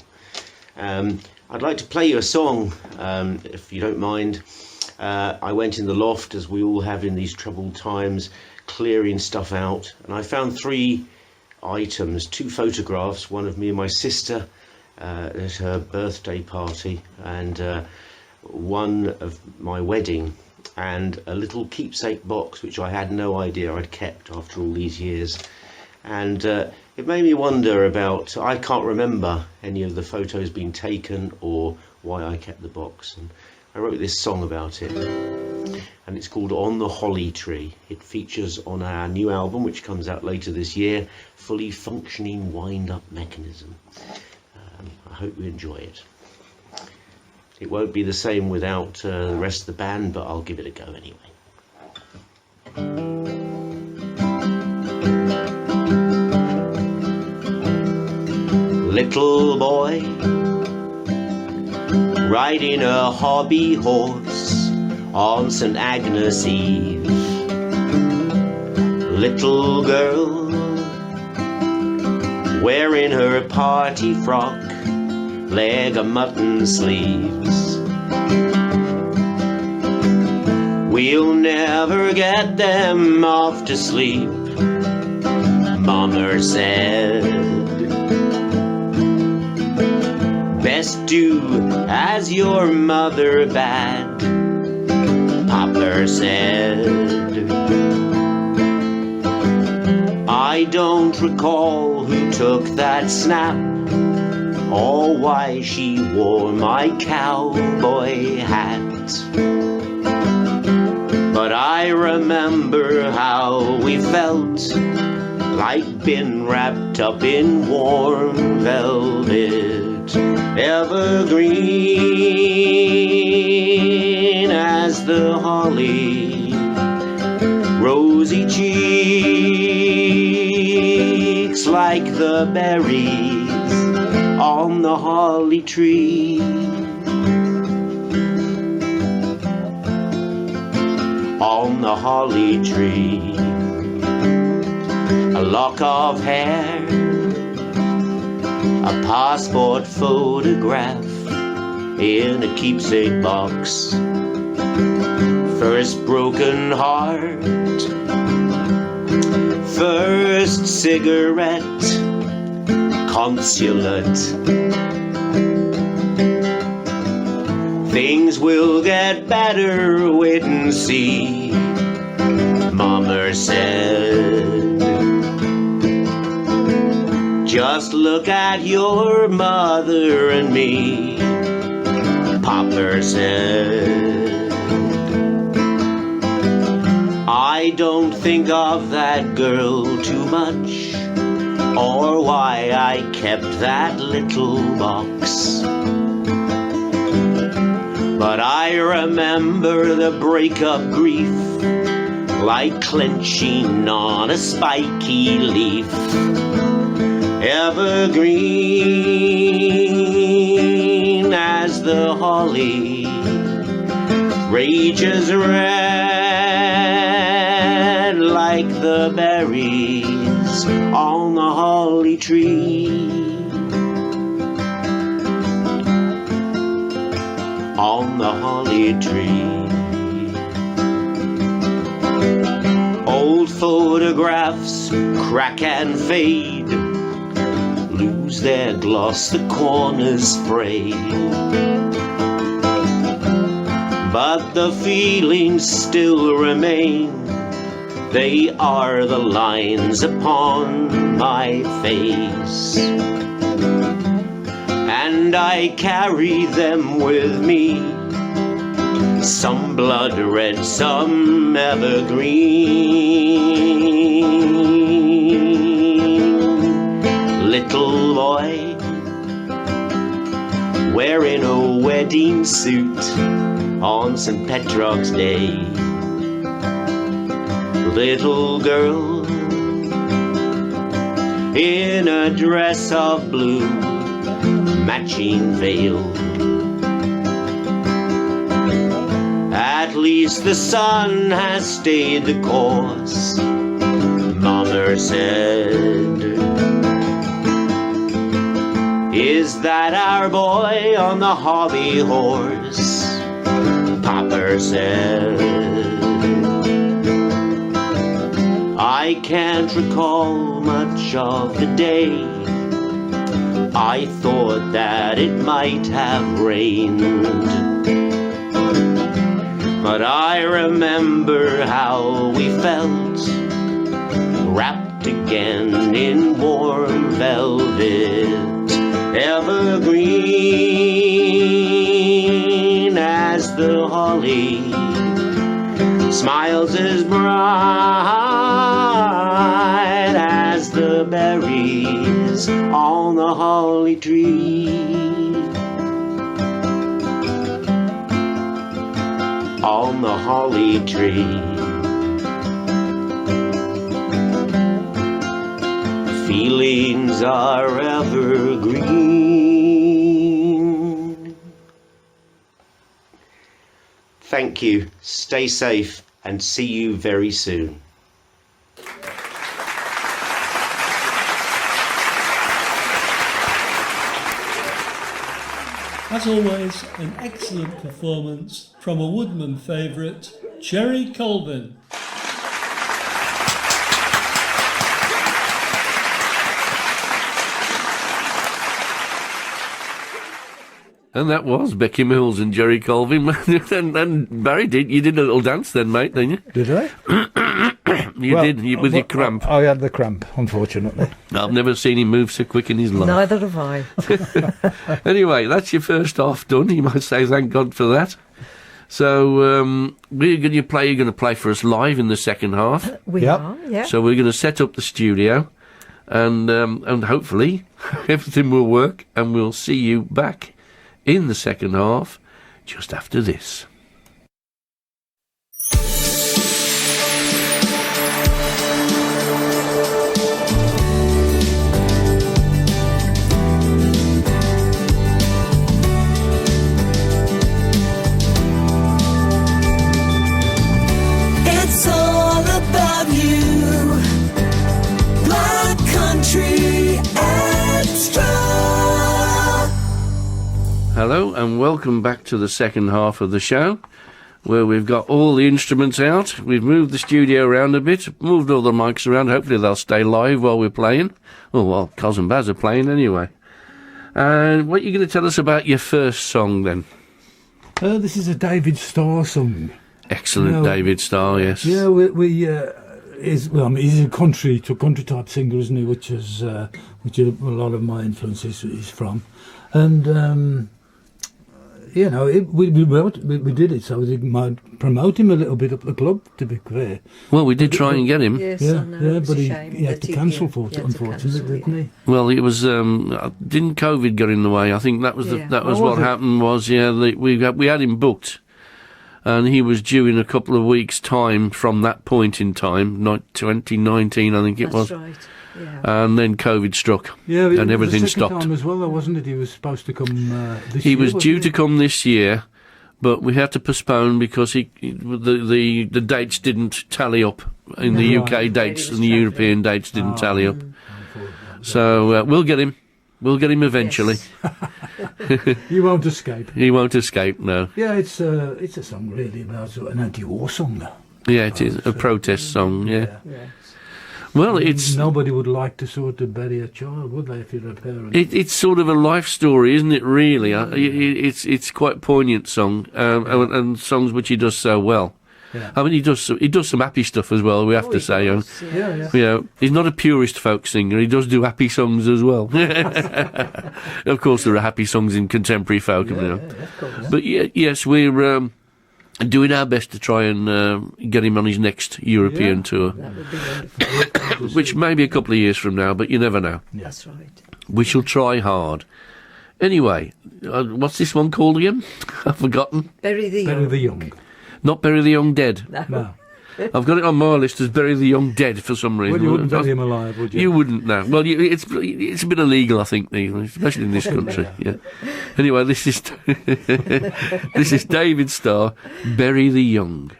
I'd like to play you a song, if you don't mind. I went in the loft, as we all have in these troubled times, clearing stuff out, and I found 3 items, 2 photographs, one of me and my sister at her birthday party, and one of my wedding, and a little keepsake box which I had no idea I'd kept after all these years. And it made me wonder about, I can't remember any of the photos being taken or why I kept the box, and I wrote this song about it, and it's called On the Holly Tree. It features on our new album, which comes out later this year, Fully Functioning Wind-Up Mechanism. I hope you enjoy it. It won't be the same without the rest of the band, but I'll give it a go anyway. Little boy, riding a hobby horse on St. Agnes Eve. Little girl wearing her party frock, leg of mutton sleeves. We'll never get them off to sleep, Mama said. Best do as your mother bade, Papa said. I don't recall who took that snap, or why she wore my cowboy hat. But I remember how we felt, like being wrapped up in warm velvet, evergreen as the holly, rosy cheeks like the berries on the holly tree. On the holly tree, a lock of hair, a passport photograph in a keepsake box, first broken heart, first cigarette, consulate. Things will get better, wait and see, Mama said. Just look at your mother and me, Papa said. I don't think of that girl too much, or why I kept that little box. But I remember the breakup grief, like clenching on a spiky leaf, evergreen as the holly, rages red like the berries on the holly tree. On the holly tree, old photographs crack and fade, lose their gloss, the corners fray. But the feelings still remain, they are the lines upon my face. And I carry them with me, some blood red, some evergreen. Little boy wearing a wedding suit on St. Petrock's Day. Little girl in a dress of blue, matching veil. At least the sun has stayed the course, Mama said. Is that our boy on the hobby horse? Papa said. I can't recall much of the day, I thought that it might have rained. But I remember how we felt, wrapped again in warm velvet, evergreen as the holly, smiles as bright as the berries on the holly tree. On the holly tree, feelings are evergreen. Thank you, stay safe, and see you very soon. As always, an excellent performance from a Woodman favourite, Jerry Colvin. And that was Becky Mills and Jerry Colvin. and Barry, you did a little dance then, mate, didn't you? Did I? With your cramp. I had the cramp, unfortunately. I've never seen him move so quick in his life. Neither have I. Anyway, that's your first half done. You might say thank God for that. So you're going to play for us live in the second half. We are, yeah. So we're going to set up the studio, and hopefully everything will work, and we'll see you back in the second half just after this. It's all about you. Black Country Extra. Hello and welcome back to the second half of the show, where we've got all the instruments out. We've moved the studio around a bit, moved all the mics around. Hopefully they'll stay live while we're playing. Oh, well, Coz and Baz are playing anyway. And what are you going to tell us about your first song then? This is a David Starr song. Excellent, David Starr, yes. Yeah, he's a country type singer, isn't he? Which is a lot of my influence is from, and we did it so we might promote him a little bit up the club. To be fair, well, we did try and get him. Yes, but he had to cancel for it, unfortunately, didn't he? Well, it was didn't COVID get in the way? I think that was what happened. We had him booked. And he was due in a couple of weeks' time from that point in time, 2019, I think it was. That's right, yeah. And then COVID struck, and everything stopped. Time as well, though, wasn't it? He was supposed to come this year. He was due to come this year, but we had to postpone because the dates didn't tally up in the UK dates, and the European dates didn't tally up. So we'll get him. We'll get him eventually. Yes. You won't escape. He won't escape, no. Yeah, it's a song really about an anti-war song, though. Yeah, it is a protest song. Yeah. Well, nobody would like to sort of bury a child, would they, if you're a parent? It's sort of a life story, isn't it? Really, it's quite a poignant song, and songs which he does so well. Yeah. I mean, he does some happy stuff as well. We have to say, he's not a purist folk singer. He does do happy songs as well. Of course, there are happy songs in contemporary folk, but yes, we're doing our best to try and get him on his next European tour, That would be wonderful. which may be a couple of years from now, but you never know. That's right. We shall try hard. Anyway, what's this one called again? I've forgotten. Bury the Young. Not Bury the Young Dead. No. I've got it on my list as Bury the Young Dead for some reason. Well, you wouldn't bury him alive, would you? You wouldn't, no. Well, it's a bit illegal, I think, especially in this country. Yeah. Anyway, this is this is David Starr, Bury the Young.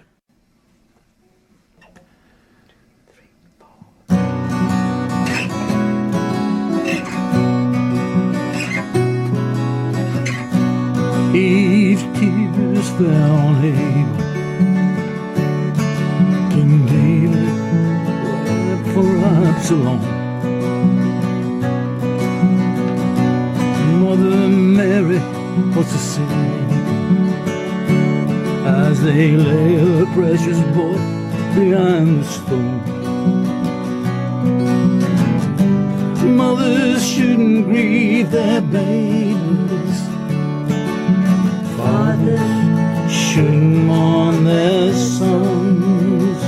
Eve's tears fell on him. King David wept for Absalom. Mother Mary was to sing as they lay her precious boy behind the stone. Mothers shouldn't grieve their babies. Fathers shouldn't mourn their sons.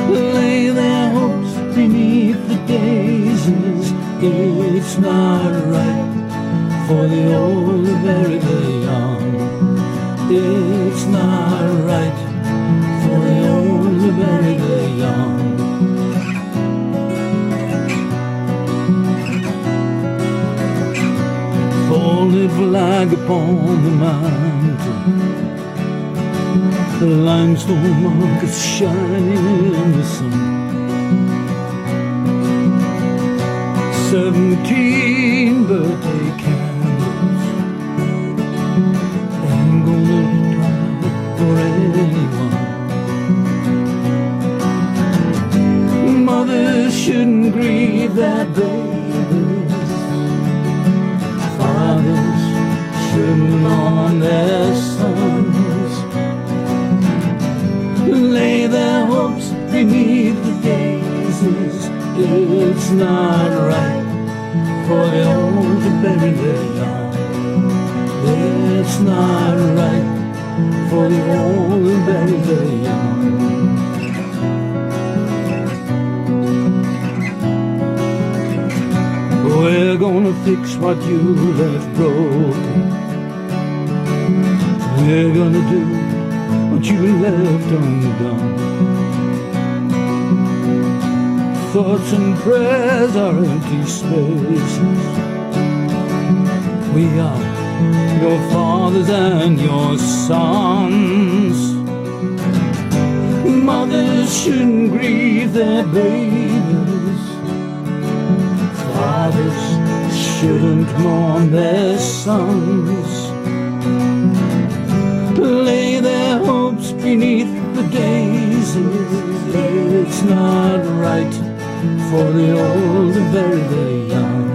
Lay their hopes beneath the daisies. It's not right for the old to bury the young. It's not right for the old to bury the young. Folded flag upon the mountain, The limestone markets shining in the sun. 17 birthday candles ain't gonna die for anyone. Mothers shouldn't grieve their babies. Fathers shouldn't mourn their sons. Lay their hopes beneath the daisies. It's not right for the old to bury their young. It's not right for the old to bury their young. We're gonna fix what you left broken. We're gonna do what you left undone. Thoughts and prayers are empty spaces. We are your fathers and your sons. Mothers shouldn't grieve their babies. Fathers shouldn't mourn their sons. Lay their hopes beneath the daisies. It's not right for the old to bury their young.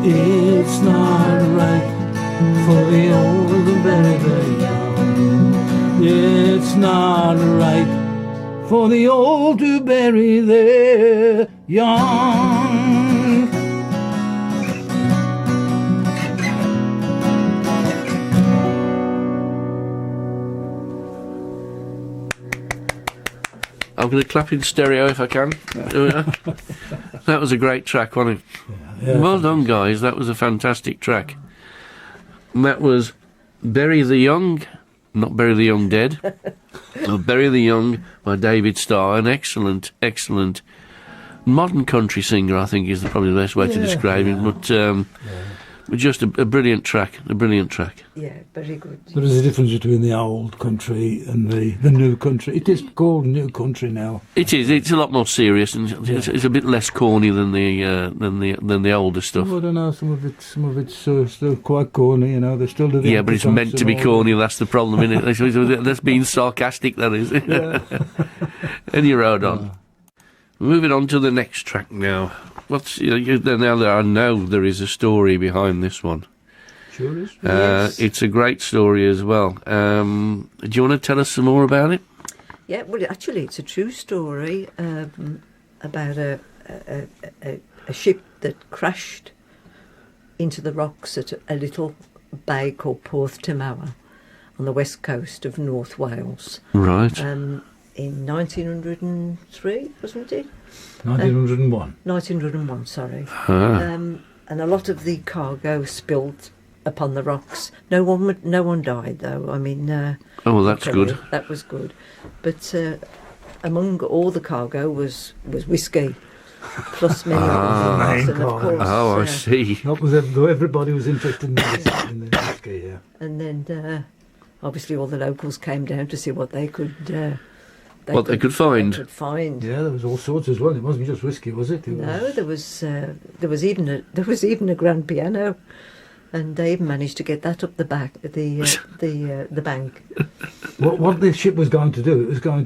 It's not right for the old to bury their young. It's not right for the old to bury their young. I'm going to clap in stereo if I can. That was a great track, wasn't it? Yeah, well done, guys. That was a fantastic track. And that was Bury the Young, not Bury the Young Dead. Bury the Young by David Starr. An excellent, excellent modern country singer, I think, is probably the best way to describe him. But just a brilliant track, Yeah, very good. There is a difference between the old country and the new country. It is called new country now. It is. It's a lot more serious, and it's a bit less corny than the older stuff. Well, I don't know. Some of it's still quite corny. You know, they still do. Yeah, but it's meant to be corny. That's the problem, isn't it? That's being sarcastic. That is. And you're right on. Moving on to the next track now. Now that I know there is a story behind this one. Sure is. Yes. It's a great story as well. Do you want to tell us some more about it? Yeah, well, actually, it's a true story about a ship that crashed into the rocks at a little bay called Porth Tamawa on the west coast of North Wales. Right. In 1903, wasn't it? 1901. 1901, sorry. And a lot of the cargo spilled upon the rocks. No one died, though. I mean... well, that's good. That was good. But among all the cargo was whiskey, plus many other things. And of course, I see. Though everybody was interested in the whiskey, yeah. And then, obviously, all the locals came down to see what they could... they could find. Yeah, there was all sorts as well. It wasn't just whiskey, was it? There was even a grand piano, and they even managed to get that up the bank. What the ship was going to do? It was going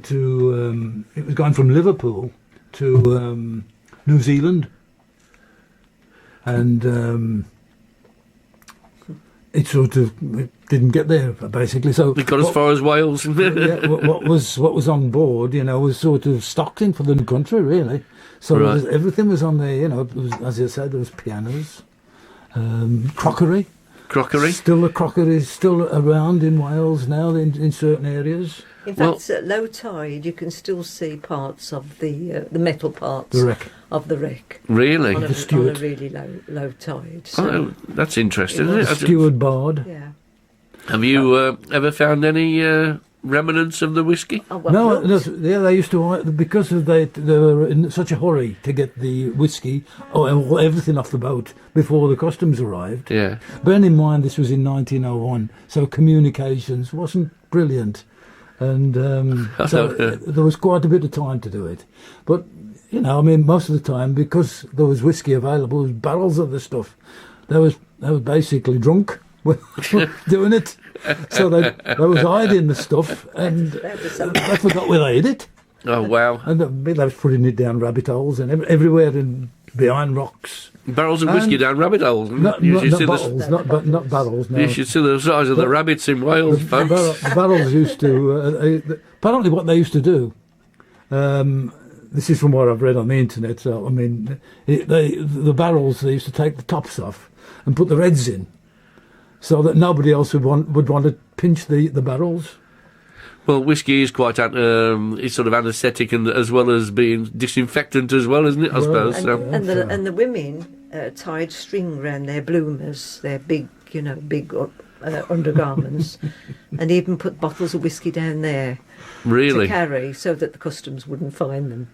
from Liverpool to New Zealand, and it sort of didn't get there, basically. So it got as far as Wales. What was on board, was sort of stocked in for the new country, really. So everything was on there. It was, as you said, there was pianos, crockery. Still, the crockery is still around in Wales now in certain areas. In fact, at low tide, you can still see parts of the metal parts of the wreck. Really? On a really low tide. So that's interesting, isn't it? Steward board. Yeah. Have you ever found any remnants of the whiskey? No, they used to, because they were in such a hurry to get the whiskey or everything off the boat before the customs arrived. Yeah. Bearing in mind this was in 1901, so communications wasn't brilliant. And so there was quite a bit of time to do it. But, you know, I mean, most of the time, because there was whiskey available, there was barrels of the stuff. They was basically drunk doing it. So they was hiding the stuff, and they forgot where they hid it. Oh, wow. And they was putting it down rabbit holes and everywhere and behind rocks. Barrels of whiskey down rabbit holes. Not bottles, not barrels, no. You should see the size of the rabbits in Wales, folks. The barrels used to... apparently what they used to do... this is from what I've read on the internet, so, I mean... the barrels, they used to take the tops off and put the heads in, so that nobody else would want to pinch the barrels. Well, whiskey is quite it's sort of anaesthetic and as well as being disinfectant as well, isn't it? I suppose. And the women tied string round their bloomers, their big undergarments, and even put bottles of whiskey down there really to carry, so that the customs wouldn't find them.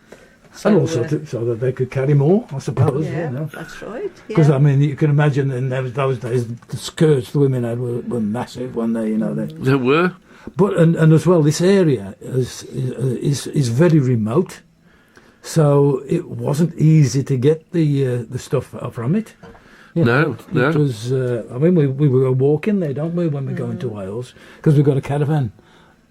So, and also so that they could carry more, I suppose. Yeah, you know. That's right. Because I mean, you can imagine in those days the skirts the women had were massive, weren't they? You know, they were. But and as well, this area is very remote, so it wasn't easy to get the stuff from it. You know, No. It was. I mean, we were walking there, don't we, when we go into Wales, because we've got a caravan,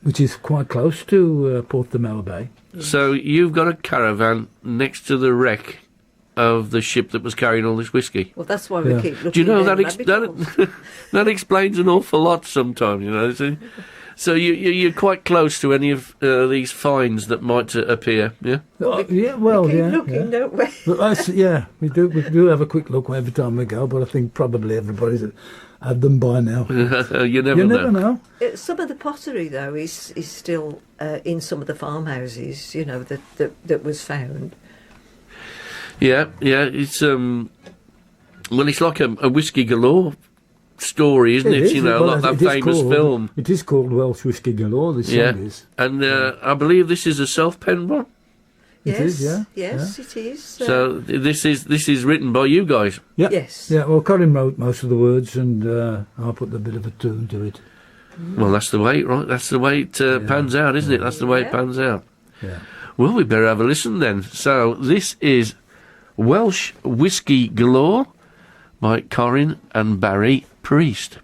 which is quite close to Porthmeor Bay. So you've got a caravan next to the wreck of the ship that was carrying all this whiskey. Well, that's why we keep looking. Do you know that that explains an awful lot sometimes, you know. So you're quite close to any of these finds that might appear, yeah? Yeah, well, we keep yeah. looking, don't we? But we do have a quick look every time we go, but I think probably everybody's had them by now. You never know. Some of the pottery, though, is still in some of the farmhouses, you know, that was found. Yeah, it's it's like a whiskey galore story, isn't it? You know, like that famous film. It is called Welsh Whiskey Galore, this song is. And I believe this is a self-penned one. Yes, it is, yeah. Yes, it is. So this is written by you guys. Yeah. Yes. Yeah, well, Colin wrote most of the words, and I put a bit of a tune to it. Well, that's the way, right? That's the way it pans out, isn't it? That's the way it pans out. Yeah. Well, we better have a listen then. So this is Welsh Whiskey Galore by Corin and Barry Priest.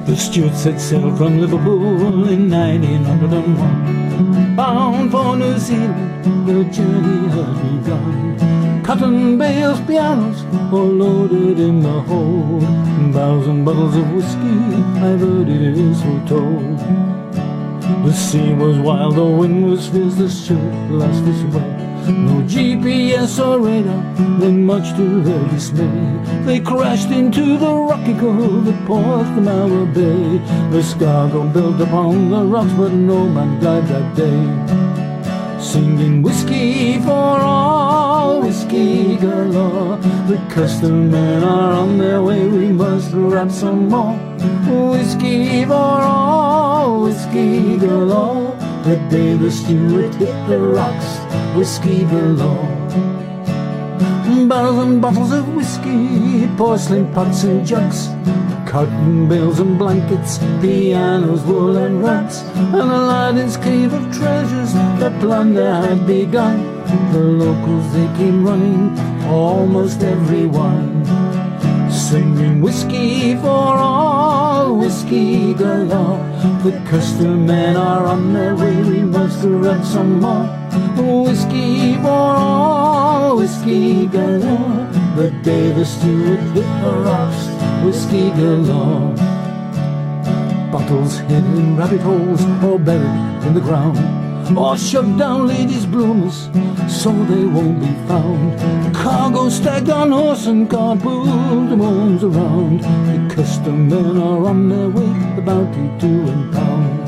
The Stuart set sail from Liverpool in 1901, bound for New Zealand, the journey had begun. Cotton bales, pianos, all loaded in the hold, 1,000 bottles of whiskey, I've heard it is foretold. The sea was wild, the wind was fierce, the Stuart lost its way. No GPS or radar, then much to their dismay, they crashed into the rocky cove at Porthmeor Bay. The cargo built upon the rocks, but no man died that day. Singing whiskey for all, whiskey galore, the custom men are on their way, we must grab some more. Whiskey for all, whiskey galore, the day the Stuart hit the rocks, whiskey galore. Barrels and bottles of whiskey, porcelain pots and jugs, cotton bales and blankets, pianos, wool and rugs, and Aladdin's cave of treasures, the plunder had begun. The locals, they came running, almost everyone, singing whiskey for all, whiskey galore. The custom men are on their way, we must grab some more. Whiskey for all, whiskey galore, the day the Stuart hit the rocks, whiskey galore. Bottles hid in rabbit holes or buried in the ground, or shoved down ladies' bloomers so they won't be found. Cargo stacked on horse and cart, pulled the moons around. The custom men are on their way, the bounty to impound.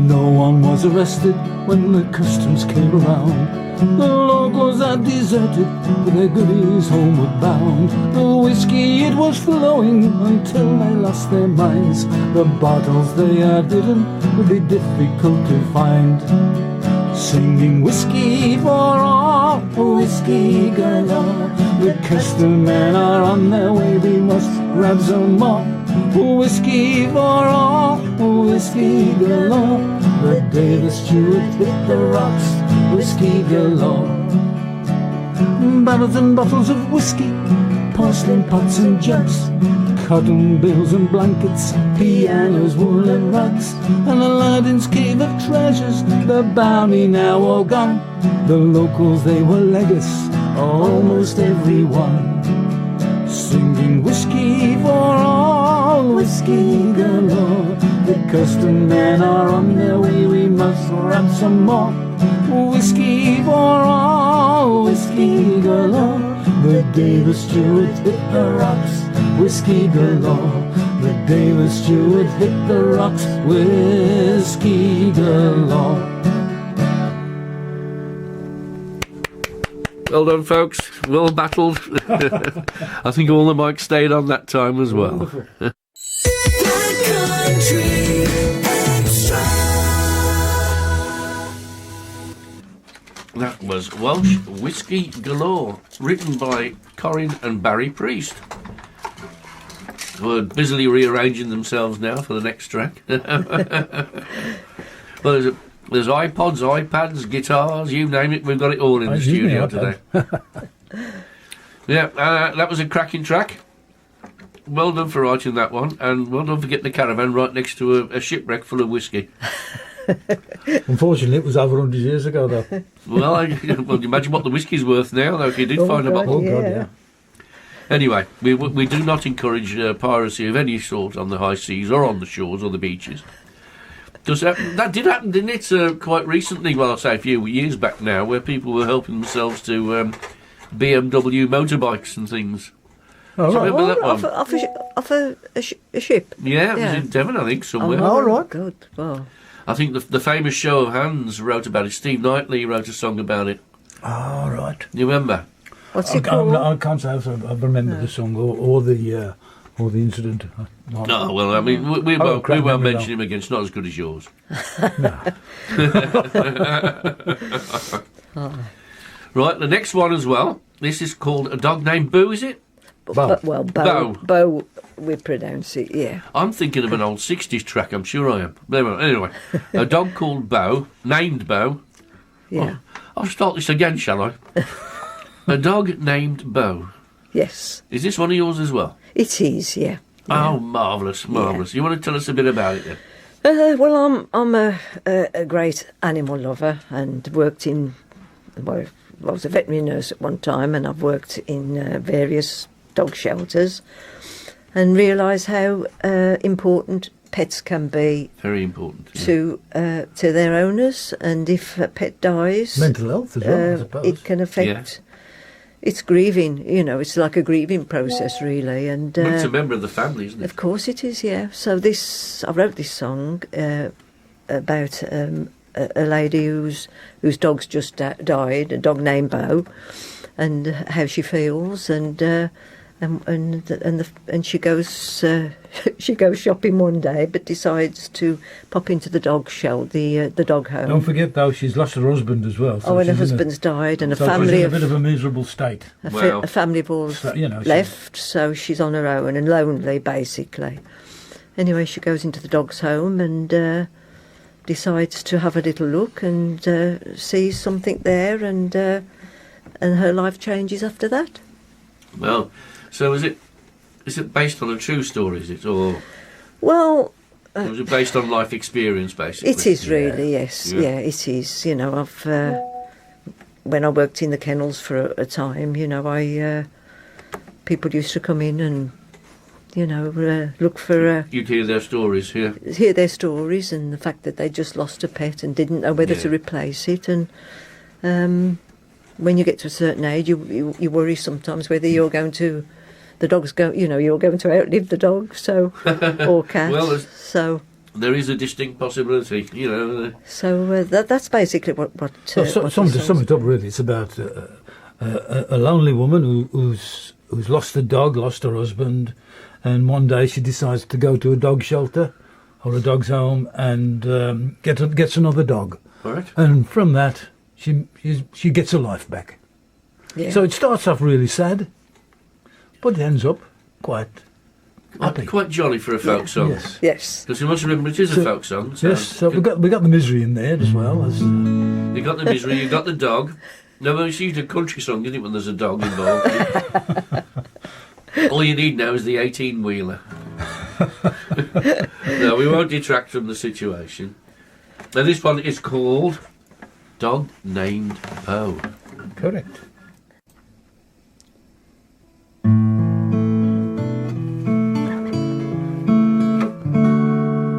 No one was arrested when the customs came around. The locals had deserted, with their goodies homeward bound. The whiskey, it was flowing until they lost their minds. The bottles they had hidden would be difficult to find. Singing whiskey for all, whiskey galore. The custom men are on their way, we must grab some more. Whiskey for all, whiskey galore. The day the steward hit the rocks, whiskey galore. Barrels and bottles of whiskey, porcelain pots and jugs, cotton bills and blankets, pianos, wool and rugs, and Aladdin's cave of treasures, the bounty now all gone. The locals, they were legacy, almost everyone, singing whiskey for all, whiskey galore. The custom men are on their way, we must grab some more. Whiskey for all, whiskey galore. The day the steward hit the rocks, whiskey galore. The day the steward hit the rocks, whiskey galore. Well done, folks. Well battled. I think all the mics stayed on that time as well. That was Welsh Whiskey Galore, written by Corin and Barry Priest, who are busily rearranging themselves now for the next track. Well, there's iPods, iPads, guitars, you name it, we've got it all in the studio today. Yeah, that was a cracking track. Well done for writing that one, and well done for getting the caravan right next to a shipwreck full of whiskey. Unfortunately, it was over 100 years ago, though. Well, imagine what the whiskey's worth now, though, if you did find a bottle. Oh, God, yeah. Anyway, we do not encourage piracy of any sort on the high seas or on the shores or the beaches. Because that did happen, didn't it, quite recently, well, I'll say a few years back now, where people were helping themselves to BMW motorbikes and things. Oh, do you remember that one? Off a ship? Yeah, it was in Devon, I think, somewhere. Oh, right. Good. Wow. I think the famous Show of Hands wrote about it. Steve Knightley wrote a song about it. Oh, right. You remember? What's it called? I can't say I remember the song or the incident. No, well, I mean, we won't mention him again. It's not as good as yours. Right, the next one as well. This is called A Dog Named Boo, is it? Bo. Bo, we pronounce it, yeah. I'm thinking of an old 60s track, I'm sure I am. Anyway, a dog called Bo, named Bo. Yeah. Oh, I'll start this again, shall I? A dog named Bo. Yes. Is this one of yours as well? It is, yeah. Oh, marvellous. Yeah. You want to tell us a bit about it then? Well, I'm a great animal lover and worked in... Well, I was a veterinary nurse at one time, and I've worked in various dog shelters, and realise how important pets can be. Very important. Yeah. To their owners, and if a pet dies, mental health as well, I suppose. It can affect. Yeah. It's grieving, it's like a grieving process, really, and it's a member of the family, isn't it? Of course, it is. Yeah. So I wrote this song about a lady whose dog's just died, a dog named Bo, and how she feels, and she goes shopping one day, but decides to pop into the dog shelter, the dog home. Don't forget though, she's lost her husband as well. So and her husband's died, and so a family she's in a bit of a miserable state. A family of all left, so she's on her own and lonely, basically. Anyway, she goes into the dog's home and decides to have a little look and sees something there, and her life changes after that. Well, so is it based on a true story? Is it, or well? Or is it based on life experience, basically? It is really, yes. Yeah, it is. I've when I worked in the kennels for a time, people used to come in and look for... You'd hear their stories, yeah. Hear their stories, and the fact that they just lost a pet and didn't know whether to replace it. And when you get to a certain age, you worry sometimes whether you're going to... The dog's you're going to outlive the dog, so... or cat, well, so... There is a distinct possibility, So that's basically what sum it up, really. It's about a lonely woman who's lost a dog, lost her husband, and one day she decides to go to a dog shelter or a dog's home and gets another dog. Right. And from that, she gets her life back. Yeah. So it starts off really sad, but it ends up quite happy. Quite jolly for a folk song. Yes. Yes. Because you must remember it is a folk song. So Yes, so we got the misery in there as well. As, you got the misery, you got the dog. No, but it's usually a country song, isn't it, when there's a dog involved? All you need now is the 18-wheeler. No, we won't detract from the situation. Now, this one is called Dog Named Poe. Correct.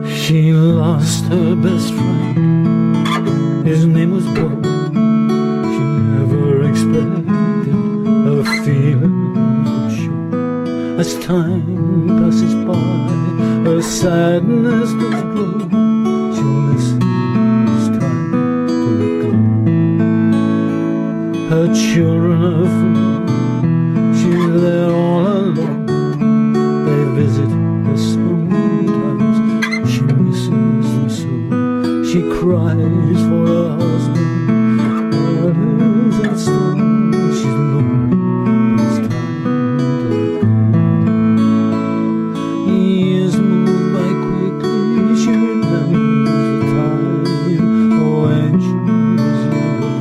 She lost her best friend. His name was Bo. She never expected her feelings would show. As time passes by, her sadness does grow. She'll miss him, it's time to let go. Her children are full. She's there all alone. They visit her sometimes. She misses them so. She cries for her husband. Letters and stones. She's lonely, but it's time to let go. Years move by quickly. She remembers the time when she was younger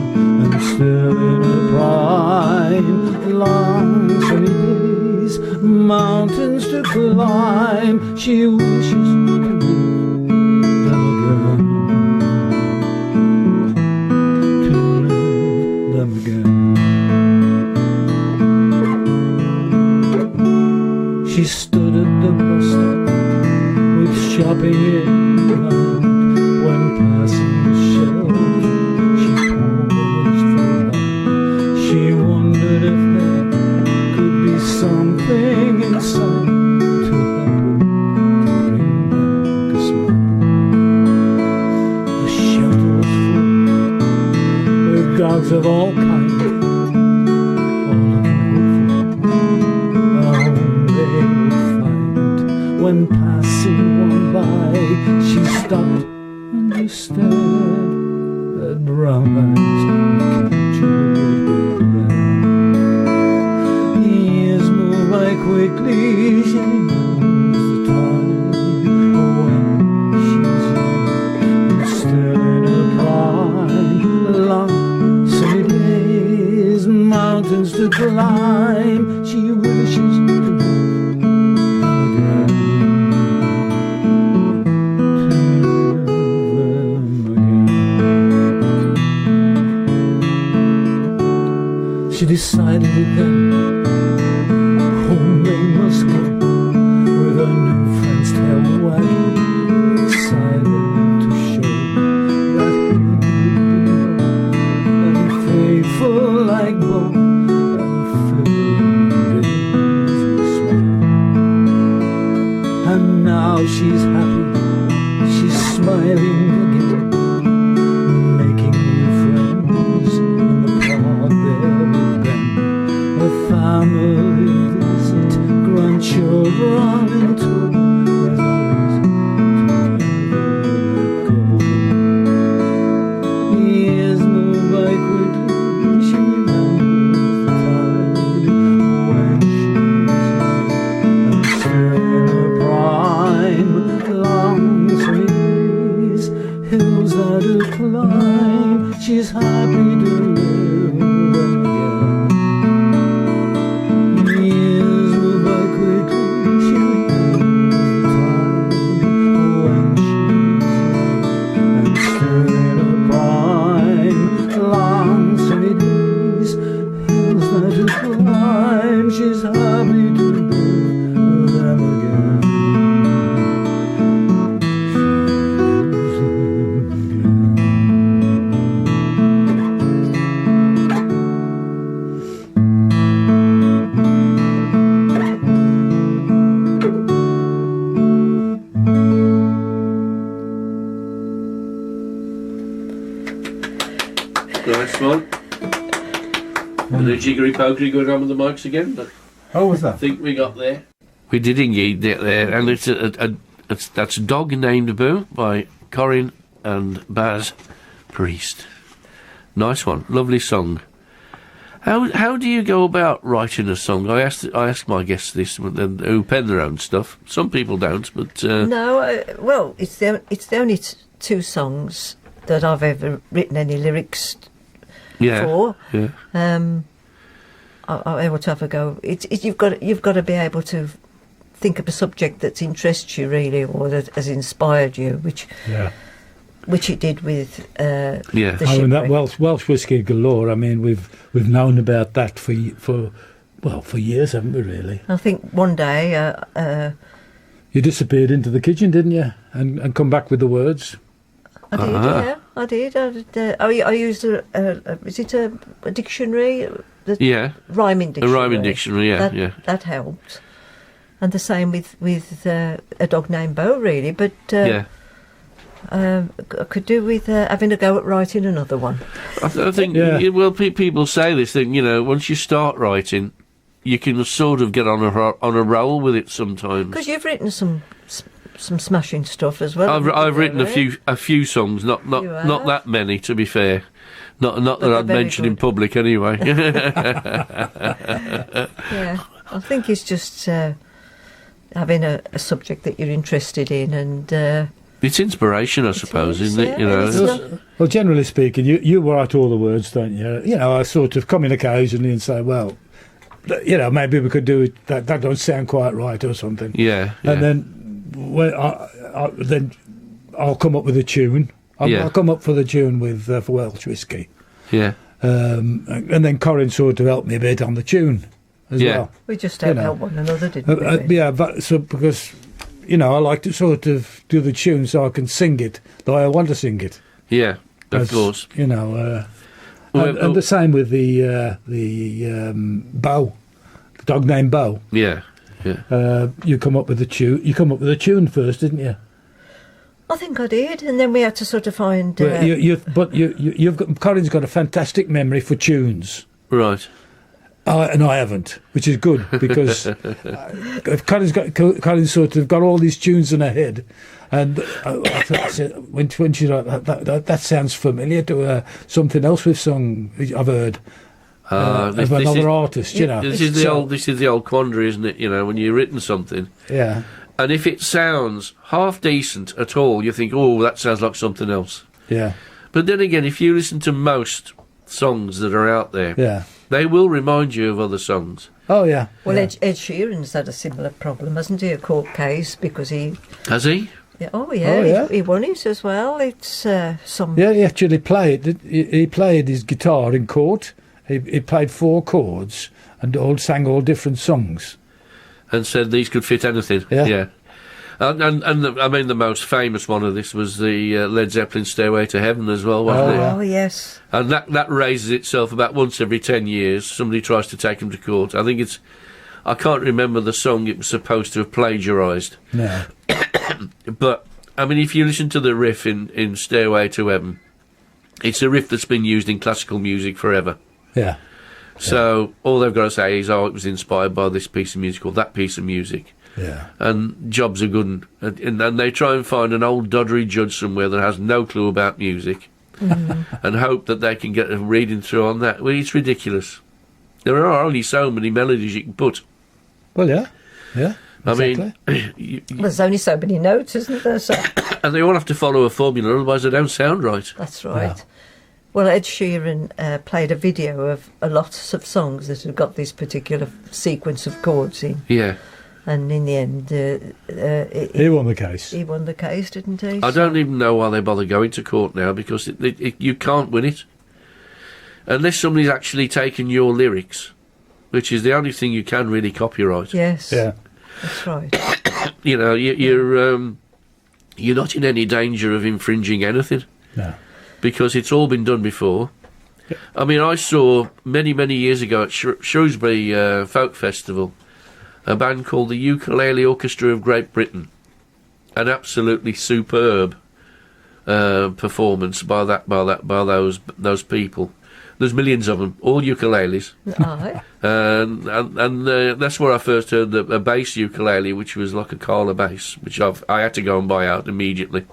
and still in her prime. Long sunny days, mountains to climb. She wishes to live them again. To live them again. She stood at the bus stop with shopping in mind. When passing the shelf, she paused for a while. She wondered if there could be something inside to help her to bring back a smile. The shelter was full with dogs of all kinds, all looking hopeful, a home they would find. When passing one by, she stopped and stared at brown eyes captured with them. Years move by quickly. She remembers the time when she's young and still in her prime. Long sunny days, mountains to climb. She wishes to live again. She decided then home they must go, with her new friend's tail wagging, excited to show that he would be loyal and faithful like Bo, and filled days with smile. And now she's happy, she's smiling again, making new friends in the park there with Ben. Her family visit, grandchildren in tow. There's no reason to ever let go. Years move by quickly. She remembers the time when she was young and still in her prime. Long sunny days, hills that to climb. She's happy to live them again. Years move by quickly. She remembers the time when she was young and still in her prime. Long sunny days, hills that to climb. She's happy to live them again. Nice one. And the jiggery pokery going on with the mics again. But How was I that? think we got there. We did indeed get there, and that's Dog Named Boo by Corin and Baz Priest. Nice one, lovely song. How do you go about writing a song? I asked my guests this, who pen their own stuff. Some people don't, but no. Well, it's the only two songs that I've ever written any lyrics for. Yeah. I able to have a go. You've got to be able to think of a subject that interests you really, or that has inspired you, which it did with the mean, that Welsh whiskey galore. I mean, we've known about that for years, haven't we? Really. I think one day you disappeared into the kitchen, didn't you? And come back with the words. I did. Yeah, I did. I used a dictionary? Rhyming dictionary. A rhyming dictionary. That helped. And the same with a dog named Bo, really. But I could do with having a go at writing another one. I think, people say this thing, once you start writing, you can sort of get on a roll with it sometimes. Because you've written some smashing stuff as well. I've written a few songs, not that many, to be fair. Not that I'd mention in public anyway. Yeah, I think it's just having a subject that you're interested in, and it's inspiration, I suppose, isn't it? Well, generally speaking, you write all the words, don't you? I sort of come in occasionally and say, well, maybe we could do it. That don't sound quite right or something. Yeah. And then I'll come up with a tune. I'll come up for the tune with for Welsh whiskey. Yeah. And then Corin sort of helped me a bit on the tune as well. We just don't help one another, didn't we? Because I like to sort of do the tune so I can sing it the way I want to sing it. Yeah, of course. And the same with the Bo, the dog named Bo. Yeah. You come up with the tune. You come up with a tune first, didn't you? I think I did, and then we had to sort of find. Corin's got a fantastic memory for tunes, right? And I haven't, which is good because Corin's sort of got all these tunes in her head, and I said, when she that sounds familiar to something else we've sung. I've heard. Of another artist, This is the old quandary, isn't it? When you've written something, and if it sounds half decent at all, you think, oh, that sounds like something else. Yeah. But then again, if you listen to most songs that are out there, they will remind you of other songs. Oh yeah. Well, Ed Sheeran's had a similar problem, hasn't he? A court case because he has he. Yeah, oh yeah, he won it as well. It's some. Yeah, he actually played. He played his guitar in court. He played 4 chords and sang all different songs. And said these could fit anything. Yeah. And I mean, the most famous one of this was the Led Zeppelin Stairway to Heaven as well, wasn't it? Oh, yes. And that raises itself about once every 10 years. Somebody tries to take him to court. I think I can't remember the song it was supposed to have plagiarised. No. But, I mean, if you listen to the riff in Stairway to Heaven, it's a riff that's been used in classical music forever. Yeah. So all they've got to say is, it was inspired by this piece of music or that piece of music. Yeah. And jobs are good. And they try and find an old doddery judge somewhere that has no clue about music and hope that they can get a reading through on that. Well, it's ridiculous. There are only so many melodies you can put. Well, yeah. Yeah. Exactly. I mean... there's only so many notes, isn't there? So. And they all have to follow a formula, otherwise they don't sound right. That's right. No. Well, Ed Sheeran played a video of a lot of songs that have got this particular sequence of chords in. Yeah. And in the end... he won the case. He won the case, didn't he? I don't even know why they bother going to court now, because you can't win it. Unless somebody's actually taken your lyrics, which is the only thing you can really copyright. Yes. Yeah. That's right. You're not in any danger of infringing anything. No. Because it's all been done before. Yep. I mean, I saw many, many years ago at Shrewsbury Folk Festival a band called the Ukulele Orchestra of Great Britain. An absolutely superb performance by those people. There's millions of them, all ukuleles. And that's where I first heard a bass ukulele, which was like a Carla bass, which I had to go and buy out immediately.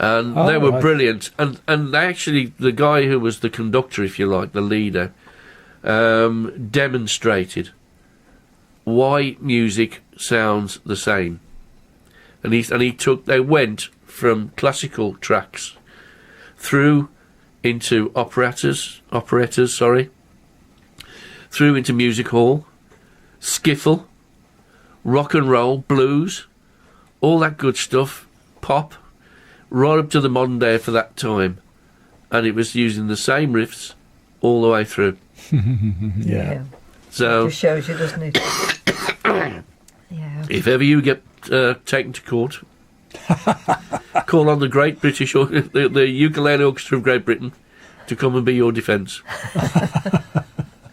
And they were brilliant. And they actually, the guy who was the conductor, if you like, the leader, demonstrated why music sounds the same. And they went from classical tracks through into operettas, through into music hall, skiffle, rock and roll, blues, all that good stuff, pop, right up to the modern day for that time. And it was using the same riffs all the way through. Yeah. So It just shows you, doesn't it? Yeah. if ever you get taken to court, call on the Great British, or the Ukulele Orchestra of Great Britain to come and be your defence.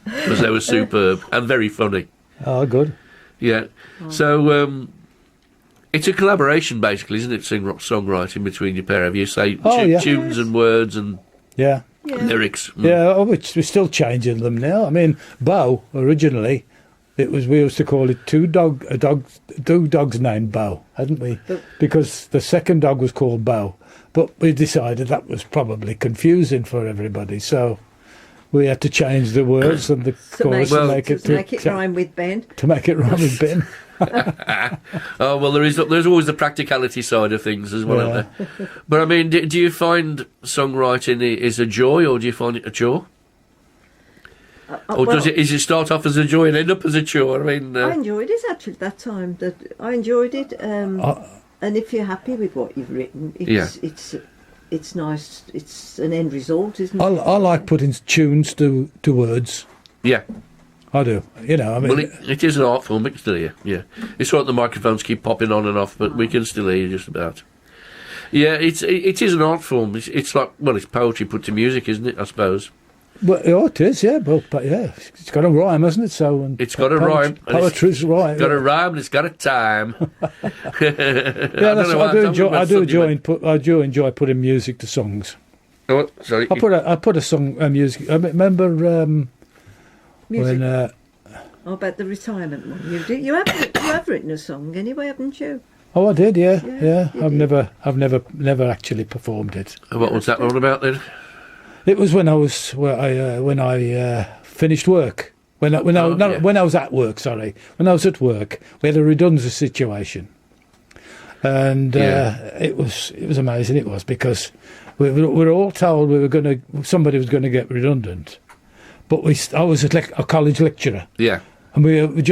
Because they were superb and very funny. Oh, good. Yeah. So it's a collaboration, basically, isn't it? Songwriting between your pair of you. Say tunes and words and lyrics. Yeah, we're still changing them now. I mean, Bo, originally, we used to call it two dogs named Bo, hadn't we? Because the second dog was called Bo. But we decided that was probably confusing for everybody, so we had to change the words and the chorus to make it rhyme with Ben. To make it rhyme with Ben. Oh, well, there's always the practicality side of things as well, isn't there? But, I mean, do you find songwriting is a joy, or do you find it a chore? Or does it start off as a joy and end up as a chore? I mean, I enjoyed it, actually, that time. I enjoyed it, and if you're happy with what you've written, it's nice. It's an end result, isn't it? I like putting tunes to words. Yeah. I do. You know, I mean... Well, it is an art form, but still, yeah. It's right, the microphones keep popping on and off, but we can still hear you just about. Yeah, it is an art form. It's like, well, it's poetry put to music, isn't it, I suppose? Well, it is, yeah. But yeah, it's got a rhyme, hasn't it? So it's got a rhyme. Poetry's right. It's got a rhyme and it's got a time. I do enjoy putting music to songs. Oh, sorry. I put a song music. I remember music. when. About the retirement one. You have written a song anyway, haven't you? Oh, I did. Yeah. I've never actually performed it. What was that all about then? It was when I finished work. When I was at work. Sorry, when I was at work, we had a redundancy situation, and it was amazing. It was because we were all told somebody was going to get redundant, but I was a college lecturer. Yeah. And we were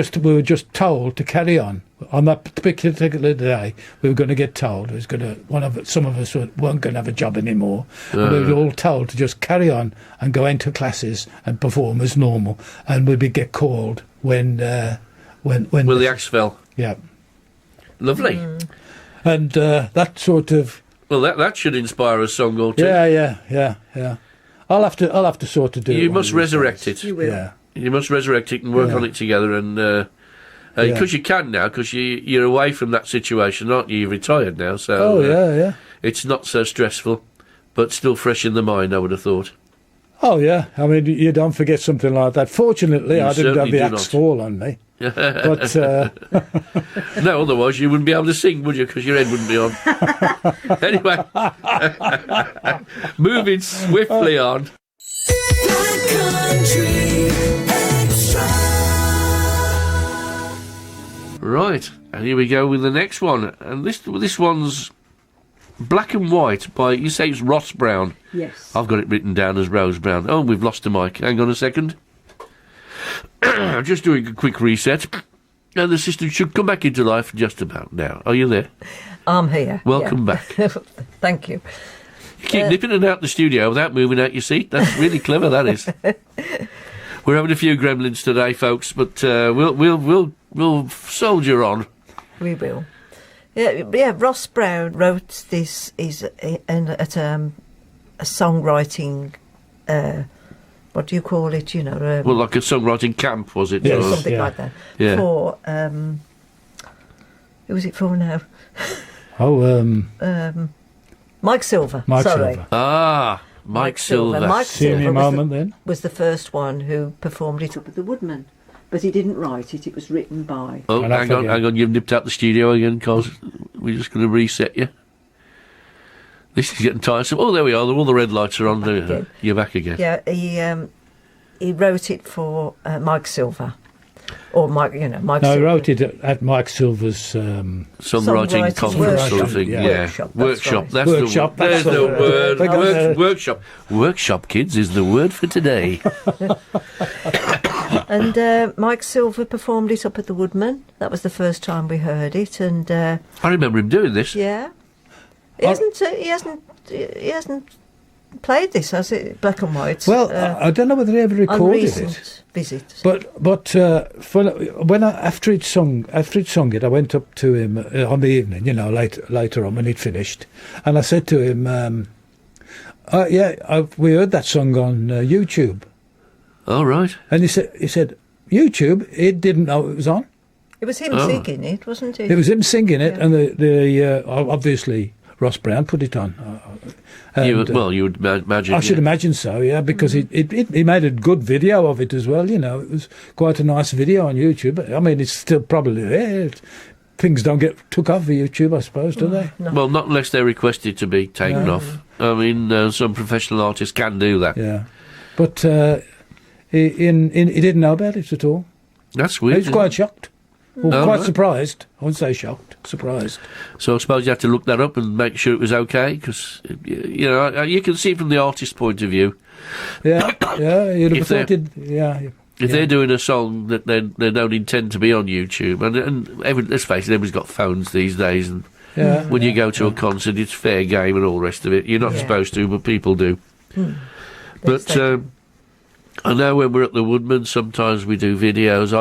just told to carry on that particular day. We were going to get told some of us weren't going to have a job anymore. And we were all told to just carry on and go into classes and perform as normal, and we'd get called when the axe fell. Yeah, lovely. And that sort of that should inspire a song or two. Yeah. I'll have to sort of do it. You must resurrect it. You will. Yeah. You must resurrect it and work on it together, and because you can now, because you're away from that situation, aren't you? You're retired now, so it's not so stressful, but still fresh in the mind, I would have thought. Oh yeah, I mean, you don't forget something like that. Fortunately, I didn't have the axe fall on me. But no, otherwise you wouldn't be able to sing, would you? Because your head wouldn't be on. Anyway, moving swiftly on. Right, and here we go with the next one. And this one's Black and White by, you say it's Ross Brown? Yes. I've got it written down as Rose Brown. Oh, we've lost the mic. Hang on a second. I'm just doing a quick reset. And the system should come back into life just about now. Are you there? I'm here. Welcome back. Thank you. You keep nipping in and out the studio without moving out your seat. That's really clever, that is. We're having a few gremlins today, folks, but we'll soldier on. We will. Yeah. Ross Brown wrote this at a songwriting. What do you call it? You know. Well, like a songwriting camp, was it? Yeah, something like that. Yeah. For who was it for now? Mike Silver. Silver. Ah, Mike Silver. Mike Silver was the first one who performed it up at the Woodman, but he didn't write it. It was written by. Oh, hang on. You've nipped out the studio again, Coz. We're just going to reset you. This is getting tiresome. Oh, there we are. All the red lights are on. You're back again. Yeah, he wrote it for Mike Silver. Or Mike, Mike No, Silver. I wrote it at Mike Silver's songwriting conference sort of thing. Workshop. Workshop. That's Workshop, the, that's there's the the word. word. Workshop. Workshop, kids, is the word for today. And Mike Silver performed it up at the Woodman. That was the first time we heard it, and I remember him doing this. yeah, he hasn't played this, has it? Black and White. Well, I don't know whether he ever on recorded recent it. visit. But after he'd sung it, I went up to him on the evening, later on when he'd finished, and I said to him, we heard that song on YouTube. Oh, right. And he said YouTube. He didn't know it was on. It was him singing it, wasn't it? It was him singing it, and the obviously Ross Brown put it on. You would imagine. I should imagine so, yeah, because he made a good video of it as well. It was quite a nice video on YouTube. I mean, it's still probably there. Things don't get took off of YouTube, I suppose, do they? No. Well, not unless they're requested to be taken off. I mean, some professional artists can do that. Yeah, but he didn't know about it at all. That's weird. He was quite shocked. Well, Oh, quite right. surprised. I wouldn't say shocked. Surprised. So I suppose you had to look that up and make sure it was okay, because you can see it from the artist's point of view. Yeah, you'd have If thought they're- it. Yeah. If they're doing a song that they don't intend to be on YouTube, and let's face it, everybody's got phones these days, and when you go to a concert, it's fair game and all the rest of it. You're not supposed to, but people do. But I know when we're at the Woodman, sometimes we do videos.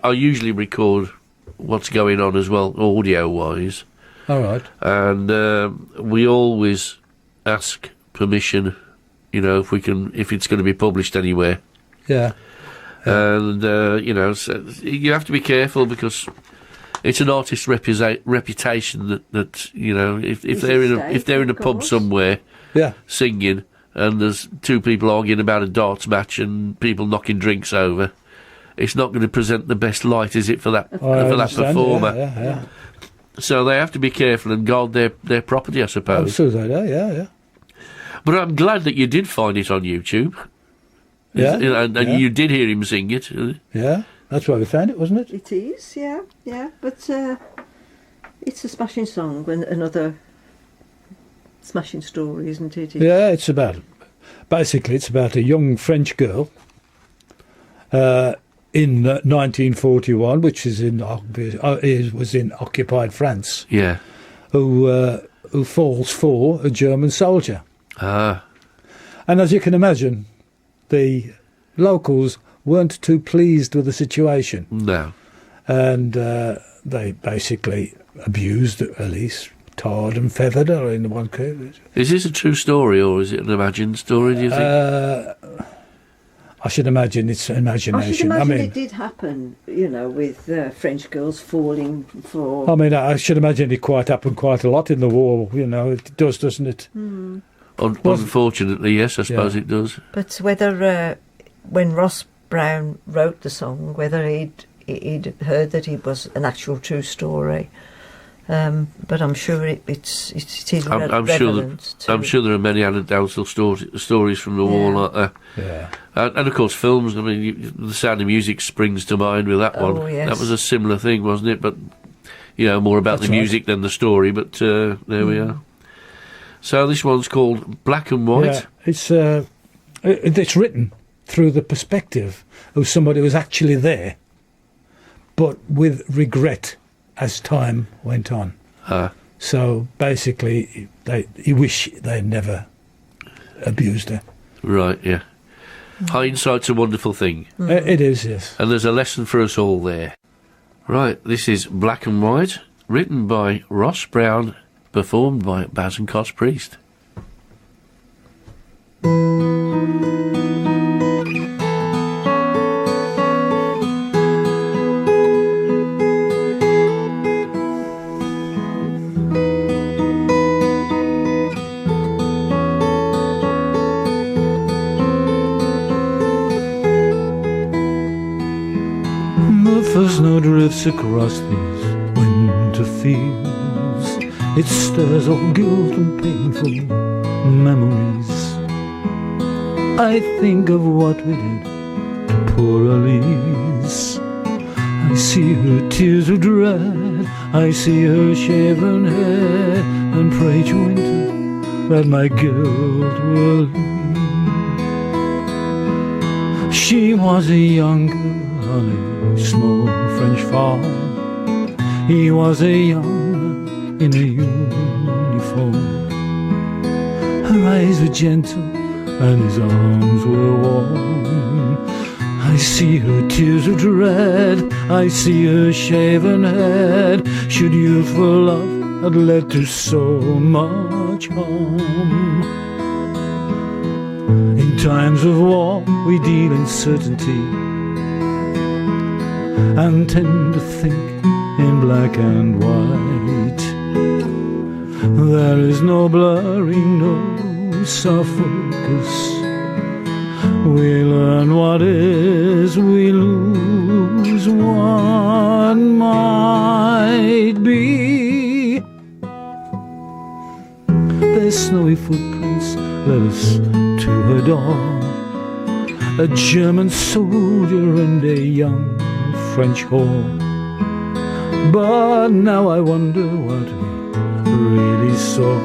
I usually record what's going on as well, audio-wise. All right. And we always ask permission, if it's going to be published anywhere. Yeah. And so you have to be careful, because it's an artist's reputation that if they're in a pub somewhere, singing, and there's two people arguing about a darts match and people knocking drinks over, it's not going to present the best light, is it, for that performer? Yeah. So they have to be careful and guard their property, I suppose. Absolutely, yeah. But I'm glad that you did find it on YouTube. Yeah. And you did hear him sing it. Yeah, that's why we found it, wasn't it? It is, yeah. But it's a smashing song and another smashing story, isn't it? Yeah, it's about a young French girl in 1941, which was in occupied France. Yeah. Who falls for a German soldier. Ah. And as you can imagine, the locals weren't too pleased with the situation. No. And they basically abused, at least, tarred and feathered her in one case. Is this a true story, or is it an imagined story, do you think? I should imagine it's imagination. I should imagine it did happen, with French girls falling for... I mean, I should imagine it happened quite a lot in the war, it does, doesn't it? Unfortunately, yes, I suppose it does. But whether, when Ross Brown wrote the song, whether he'd heard that it was an actual true story, but I'm sure it is relevant. I'm sure there are many anecdotal stories from the war like that. Yeah. And of course, films. I mean, The Sound of Music springs to mind with that one. Oh, yes. That was a similar thing, wasn't it? But more about That's the music than the story. But there we are. So this one's called Black and White. Yeah, it's written through the perspective of somebody who was actually there, but with regret as time went on. So basically, he wish they'd never abused her. Right, yeah. Hindsight's a wonderful thing. It is, yes. And there's a lesson for us all there. Right, this is Black and White, written by Ross Brown, performed by Baz and Coz Priest. The first snow drifts across these winter fields. It stirs all guilt and painful memories. I think of what we did to poor Elise. I see her tears of dread, I see her shaven head, and pray to winter that my guilt will leave. She was a young girl on a small French farm. He was a young man in a uniform. Her eyes were gentle and his arms were warm. I see her tears of dread, I see her shaven head. Should youthful love had led to so much harm? In times of war we deal in certainty and tend to think in black and white. There is no blurring, no soft focus. We learn what is, we lose what might be. Their snowy footprints led us to her door, a German soldier and a young French whore. But now I wonder what we really saw.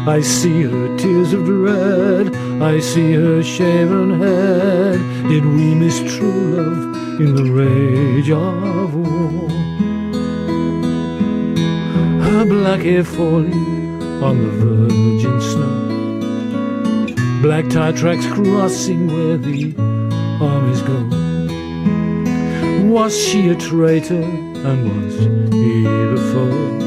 I see her tears of dread, I see her shaven head. Did we miss true love in the rage of war? Her black hair falling on the virgin snow, black tie tracks crossing where the armies go. Was she a traitor and was he the foe?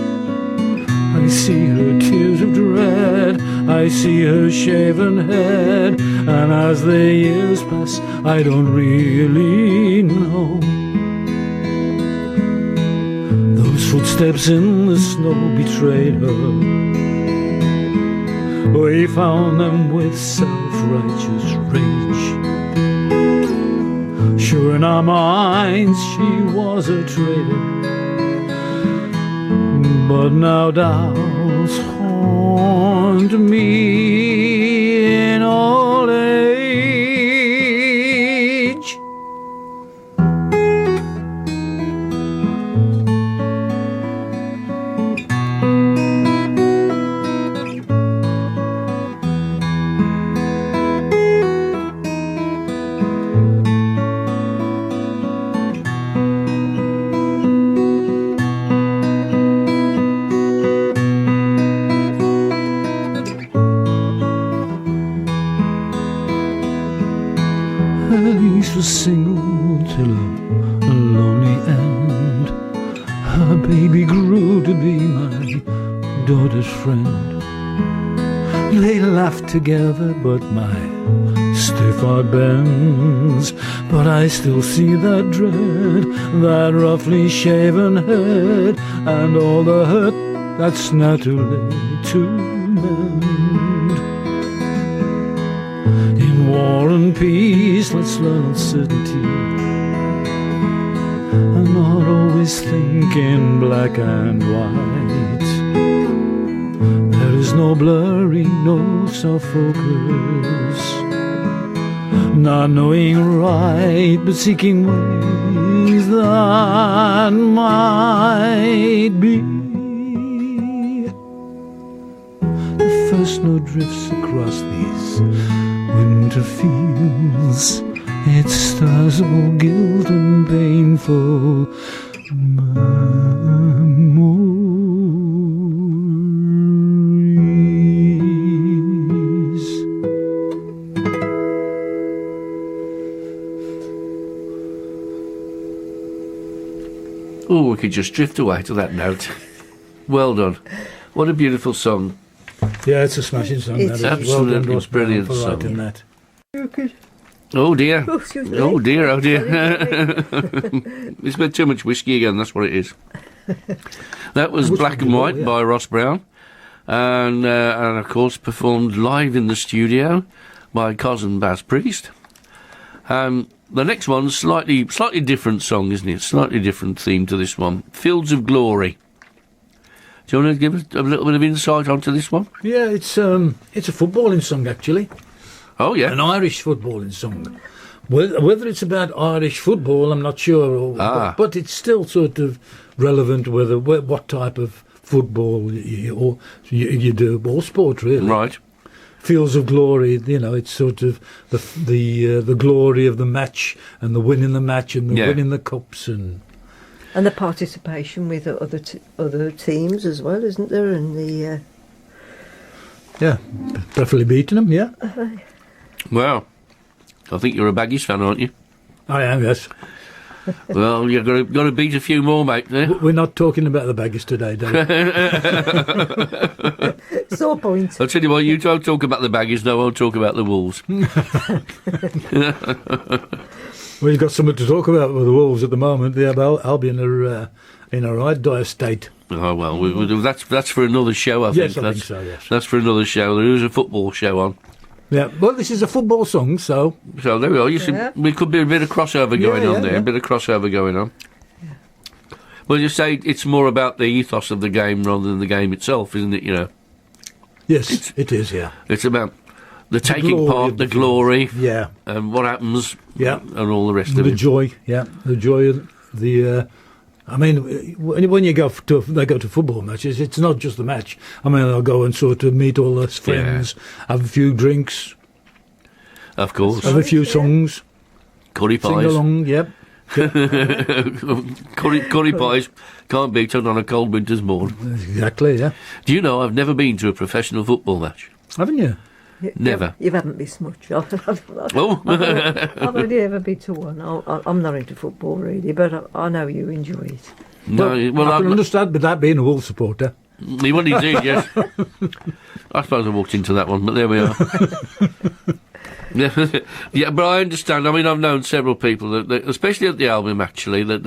I see her tears of dread, I see her shaven head, and as the years pass, I don't really know. Those footsteps in the snow betrayed her. We found them with self-righteous rage. Sure in our minds she was a traitor, but now doubts haunt me in old age. Was single till a lonely end. Her baby grew to be my daughter's friend. They laughed together, but my stiff heart bends. But I still see that dread, that roughly shaven head, and all the hurt that's now too late to mend. War and peace, let's learn uncertainty, and not always think in black and white. There is no blurring, no self-focus, not knowing right, but seeking ways that might be. The first snow drifts across these winter fields, it stirs all guilt and painful memories. Oh, we could just drift away to that note. Well done. What a beautiful song. Yeah, it's a smashing song. It's absolutely well done, brilliant for song. writing that. Oh dear. Oh, excuse me. Oh dear, oh dear. It's been too much whiskey again, that's what it is. That was Black and White by Ross Brown, and of course performed live in the studio by Coz and Baz Priest. The next one's slightly different song, isn't it? Slightly different theme to this one. Fields of Glory. Do you want to give us a little bit of insight onto this one? Yeah, it's a footballing song, actually. Oh, yeah. An Irish footballing song. Whether it's about Irish football, I'm not sure. But it's still sort of relevant what type of football you do, or sport, really. Right. Fields of Glory, it's sort of the glory of the match and the winning the match and the winning the cups and the participation with other teams as well, isn't there? And the definitely beating them. Yeah. Well, I think you're a Baggies fan, aren't you? I am, yes. Well, you've got to beat a few more, mate. There. We're not talking about the Baggies today, Derry. Sore point. I'll tell you what, you don't talk about the Baggies, no, I'll talk about the Wolves. Well, you've got something to talk about with the Wolves at the moment. Yeah, Albion are in a right dire state. Oh, well, that's for another show, I think. Yes, I think so, yes. That's for another show. There is a football show on. Yeah, well, this is a football song, so... So, there we are. You see, we could be a bit of crossover going on there, a bit of crossover going on. Yeah. Well, you say it's more about the ethos of the game rather than the game itself, isn't it, Yes, it is, yeah. It's about the taking part, the glory, and what happens, and all the rest of it. The joy, the joy of the... I mean, when you go to football matches, it's not just the match. I mean, I'll go and sort of meet all those friends, have a few drinks. Of course. Have a few songs. Curry pies. Sing along, yep. curry pies can't beat it on a cold winter's morn. Exactly, yeah. Do you know, I've never been to a professional football match. Haven't you? Never. You haven't missed much. I've only ever been to one. I'm not into football really, but I know you enjoy it. No, well, I can understand with that being a Wolves supporter. Well, indeed, yes. I suppose I walked into that one, but there we are. Yeah, but I understand. I mean, I've known several people, that especially at the Albion, actually, that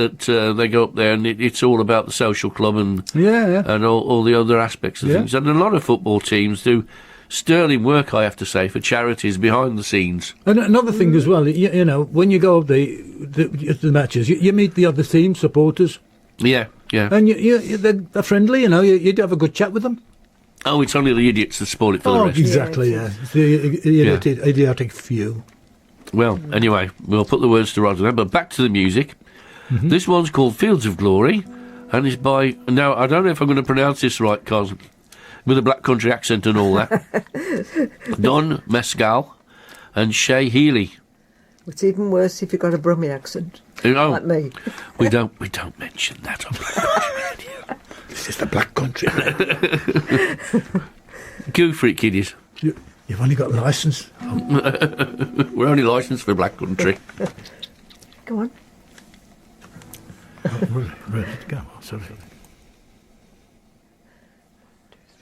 they go up there and it's all about the social club and and all the other aspects of things. And a lot of football teams do sterling work, I have to say, for charities behind the scenes. And another thing as well, you know, when you go up the matches, you meet the other team supporters. Yeah. And they're friendly, you know, you'd have a good chat with them. Oh, it's only the idiots that spoil it for the rest. Exactly, It's the idiotic few. Well, anyway, we'll put the words to rights on that, but back to the music. Mm-hmm. This one's called Fields of Glory, and it's by... Now, I don't know if I'm going to pronounce this right, Coz, with a black country accent and all that. Don Mescal and Shay Healy. It's even worse if you've got a Brummie accent, like me. we don't mention that on Black Country Radio. This is the Black Country. Go for it, kiddies. You've only got a licence. We're only licensed for Black Country. Go on. Right, go on, sorry. 2,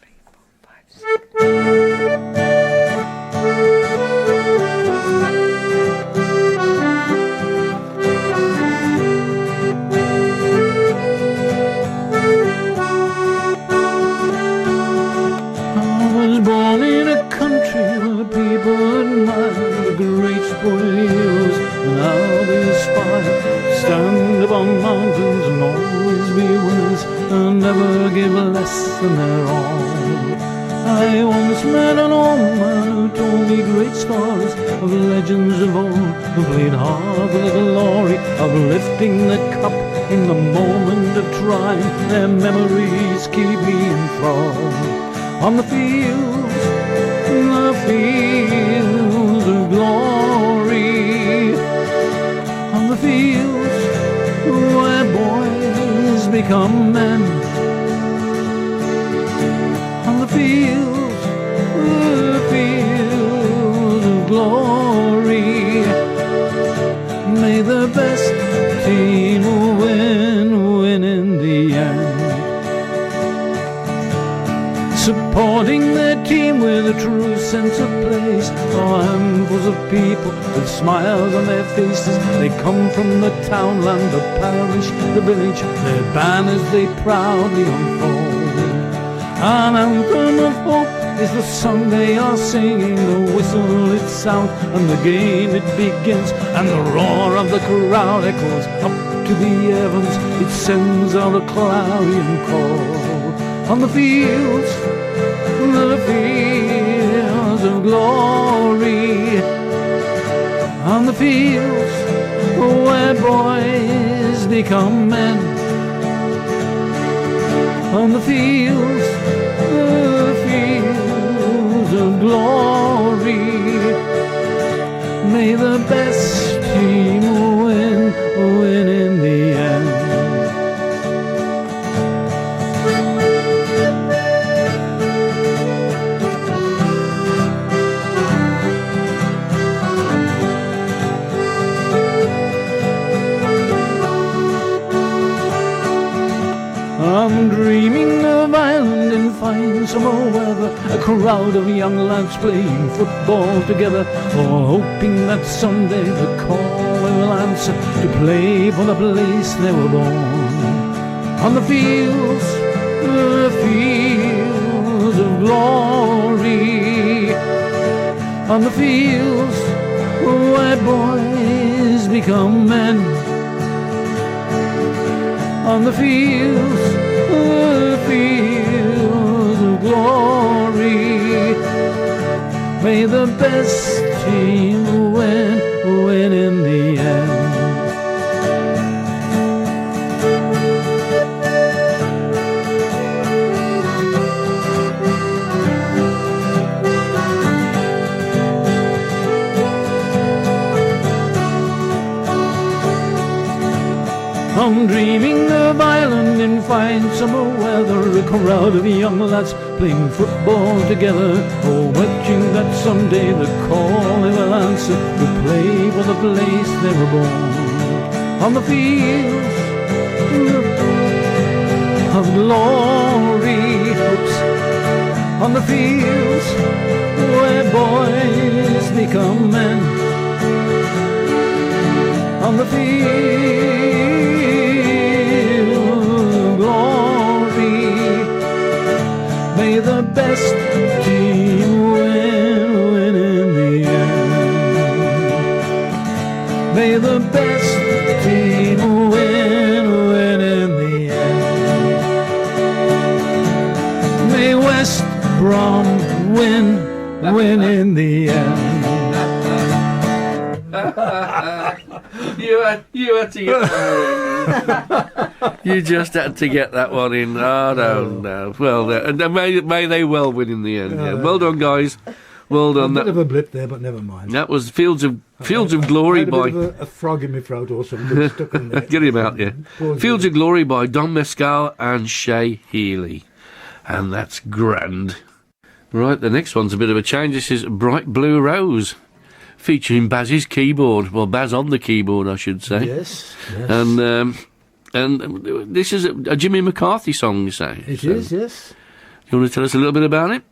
3, 4, 5, 6. Born in a country where people admire the great spoilers, and how they aspire to stand upon mountains and always be winners and never give less than their all. I once met an old man who told me great stories of legends of old, who played hard for the glory of lifting the cup in the moment of triumph. Their memories keep me enthralled. On the fields of glory, on the fields where boys become men, on the fields of glory, may the best team win in the end. Supporting their team with a true sense of place. Oh, handfuls of people with smiles on their faces. They come from the townland, the parish, the village. Their banners they proudly unfold. An anthem of hope is the song they are singing. The whistle it sounds and the game it begins, and the roar of the crowd echoes up to the heavens. It sends out a clarion call. on the fields of glory, on the fields where boys become men, on the fields of glory. May the best team win in the end. I'm dreaming of Ireland in fine summer weather, a crowd of young lads playing football together, all hoping that someday the call they will answer to play for the place they were born. On the fields of glory, on the fields where boys become men, on the fields of glory. May the best team win in the end. I'm dreaming of Ireland in fine summer weather, a crowd of young lads playing football together, all watching that someday the call they will answer to play for the place they were born. On the fields of glory, on the fields where boys become men, on the fields may the best team win in the end. May the best team win in the end. May West Brom win in the end. You had to get that one in. You just had to get that one in. Oh, no. Well, and may they well win in the end. Yeah. Well done, guys. Well done. A bit of a blip there, but never mind. That was Fields of Glory by... a frog in my throat or something stuck in there. Get him out, yeah. Fields of Glory by Don Mescal and Shay Healy. And that's grand. Right, the next one's a bit of a change. This is Bright Blue Rose, featuring Baz's keyboard. Well, Baz on the keyboard, I should say. Yes. And this is a Jimmy McCarthy song, you say? It is, yes. You want to tell us a little bit about it?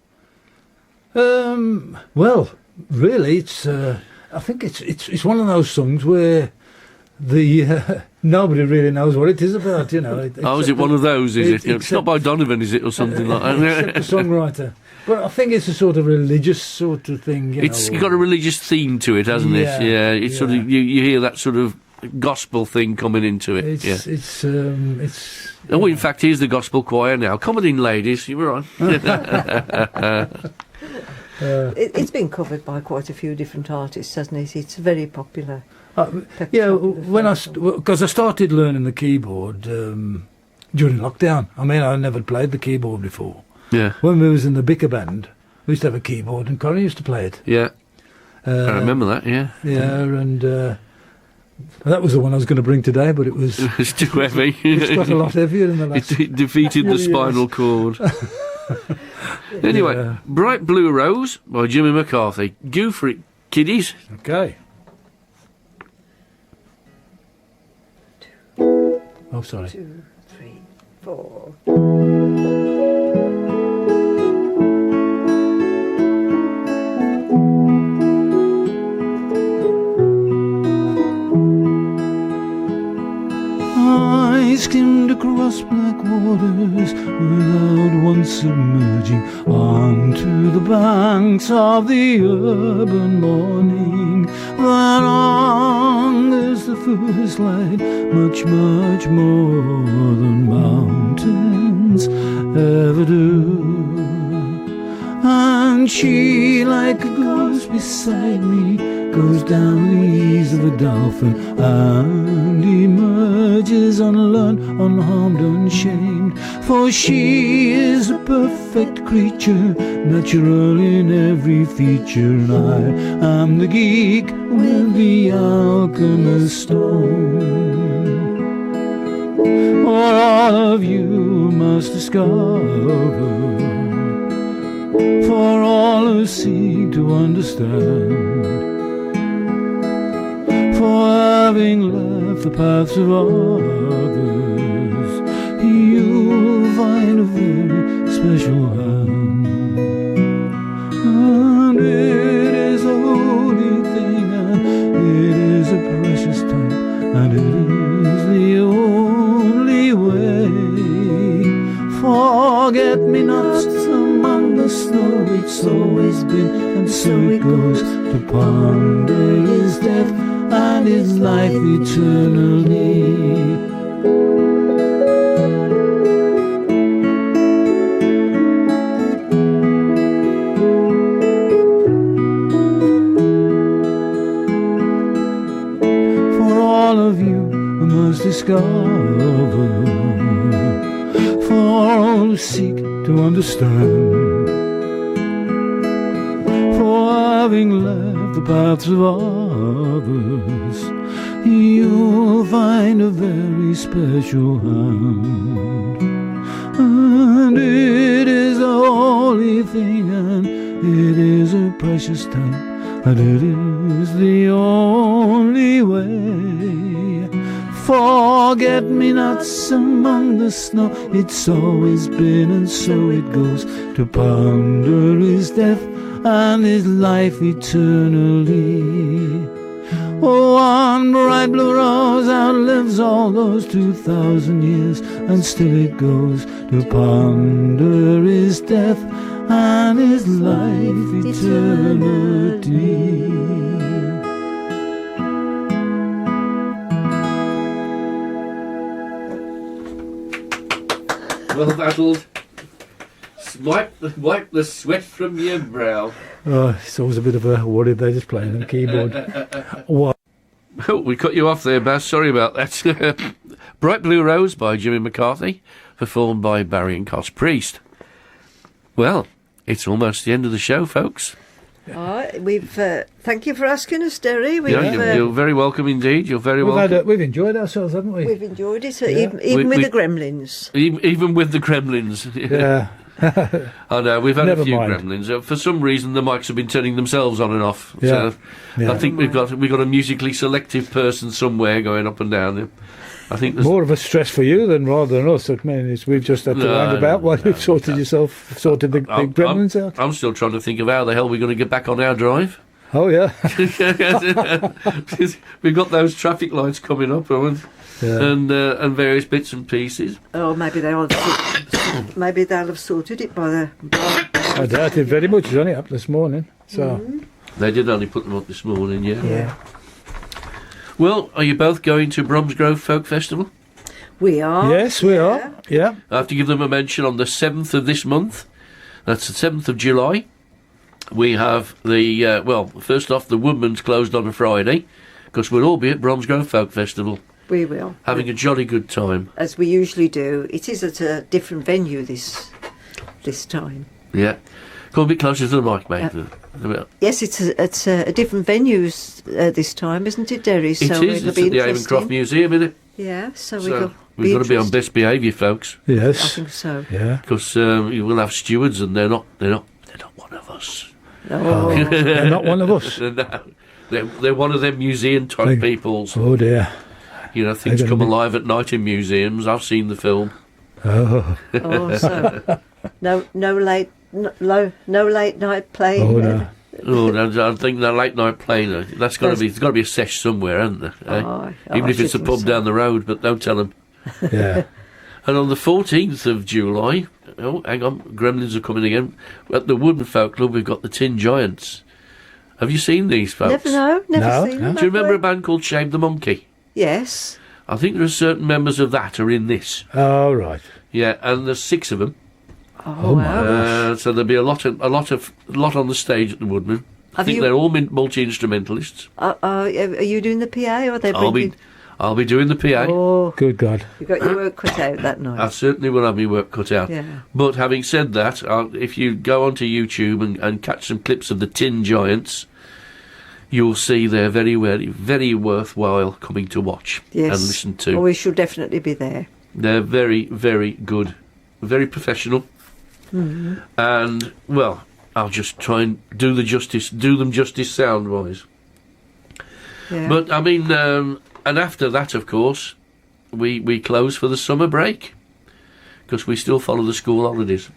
Well, really, it's. I think it's one of those songs where the nobody really knows what it is about. You know. Is it one of those? Is it? It's not by Donovan, is it, or something like that? Except the songwriter. But I think it's a sort of religious sort of thing. It's got a religious theme to it, hasn't it? Yeah. It's sort of you hear that sort of gospel thing coming into it. It's. Oh, in fact, here's the gospel choir now. Come on in, ladies. You were on. It's been covered by quite a few different artists, hasn't it? It's very popular. Because I started learning the keyboard during lockdown. I mean, I never played the keyboard before. Yeah. When we was in the Bicker band, we used to have a keyboard, and Connie used to play it. Yeah. I remember that. Yeah. Yeah, and that was the one I was going to bring today, but it was it's too heavy. It's got a lot heavier than the last. It defeated the spinal cord. Anyway, Bright Blue Rose by Jimmy McCarthy. Go for it, kiddies. Okay. Oh, sorry. 2, 3, 4. I skimmed across black waters without once submerging onto the banks of the urban morning. That long as the first light, much, much more than mountains. ever do. And she, like a ghost beside me, goes down the ease of a dolphin and emerges unlearned, unharmed, unshamed. For she is a perfect creature, natural in every feature, and I am the geek with the alchemist stone. For all of you must discover, for all who seek to understand, for having left the paths of others, you'll find a very special hand. And it is a holy thing, and it is a precious time, and it is the only way. Forget-me-nots among the snow, it's always been, and so it goes, to ponder his death and his life eternally. For all of you who must discover, for all who seek to understand, for having left the paths of others, you'll find a very special hand. And it is a holy thing, and it is a precious time, and it is the only way. Forget-me-nots among the snow, it's always been, and so it goes, to ponder his death and his life eternally. Oh, one bright blue rose outlives all those 2,000 years, and still it goes, to ponder his death and his life eternity. Well battled. Wipe the sweat from your brow. Oh, it's always a bit of a worry they're just playing on the keyboard. What? Oh, we cut you off there, Baz. Sorry about that. Bright Blue Rose by Jimmy McCarthy, performed by Barry and Coz Priest. Well, it's almost the end of the show, folks. We've thank you for asking us, Derry. You're very welcome indeed. You're very welcome. We've enjoyed ourselves, haven't we? We've enjoyed it, even with the gremlins. Even with the gremlins. Yeah. I know, we've had Never a few mind. gremlins. For some reason, the mics have been turning themselves on and off. Yeah. So Yeah. I think we've got a musically selective person somewhere going up and down. I think there's More of a stress for you than rather than us. I mean, we've just had to hang about while you've sorted the gremlins out. I'm still trying to think of how the hell we're going to get back on our drive. Oh, yeah. We've got those traffic lights coming up, and various bits and pieces. Oh, maybe they'll have sorted it by the. I doubt it very much. It's only up this morning. So They did only put them up this morning, yeah. Yeah. Well, are you both going to Bromsgrove Folk Festival? We are. Yes, we are. Yeah. I have to give them a mention on the 7th of this month. That's the 7th of July. We have first off, the Woodman's closed on a Friday, because we'll all be at Bromsgrove Folk Festival. We will. Having a jolly good time. As we usually do. It is at a different venue this time. Yeah. Come a bit closer to the mic, mate. Yes, it's a different venues this time, isn't it, Derry? It is. It's at the Avon Museum, isn't it? Yeah, so we've got to be on best behaviour, folks. Yes. I think so. Yeah. Because you will have stewards, and they're not one of us. Oh. They're not one of us. No. They're one of them museum type peoples. Oh dear. You know, things come alive at night in museums. I've seen the film. Oh. Oh, so no late night playing. Oh no. Oh, I think that late night playing. It's got to be a sesh somewhere, hasn't there? Even if it's a pub down the road, but don't tell them. Yeah. And on the 14th of July, oh, hang on, Gremlins are coming again. At the Woodman Folk Club, we've got the Tin Giants. Have you seen these folks? Never seen them. Do you remember a band called Shame the Monkey? Yes. I think there are certain members of that are in this. Oh, right. Yeah, and there's 6 of them. Oh wow! So there'll be a lot on the stage at the Woodman. I think they're all multi-instrumentalists. Are you doing the PA, or they're bringing... I'll be doing the PA. Oh, good God! You got your work cut out that night. I certainly will have my work cut out. Yeah. But having said that, if you go onto YouTube and catch some clips of the Tin Giants, you'll see they're very, very, very worthwhile coming to watch and listen to. Well, we should definitely be there. They're very, very good, very professional, and well, I'll just try and do them justice sound-wise. Yeah. But I mean, and after that, of course, we close for the summer break because we still follow the school holidays.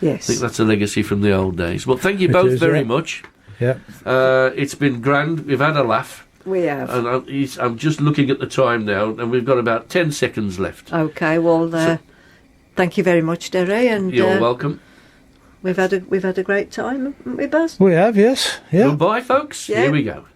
Yes, I think that's a legacy from the old days. Well, thank you both very much. Yeah, it's been grand. We've had a laugh. We have. And I'm just looking at the time now, and we've got about 10 seconds left. Okay, well, thank you very much, Derry, and you're welcome. We've had a great time, haven't we, Baz? We have, yes. Yeah. Goodbye, folks. Yeah. Here we go.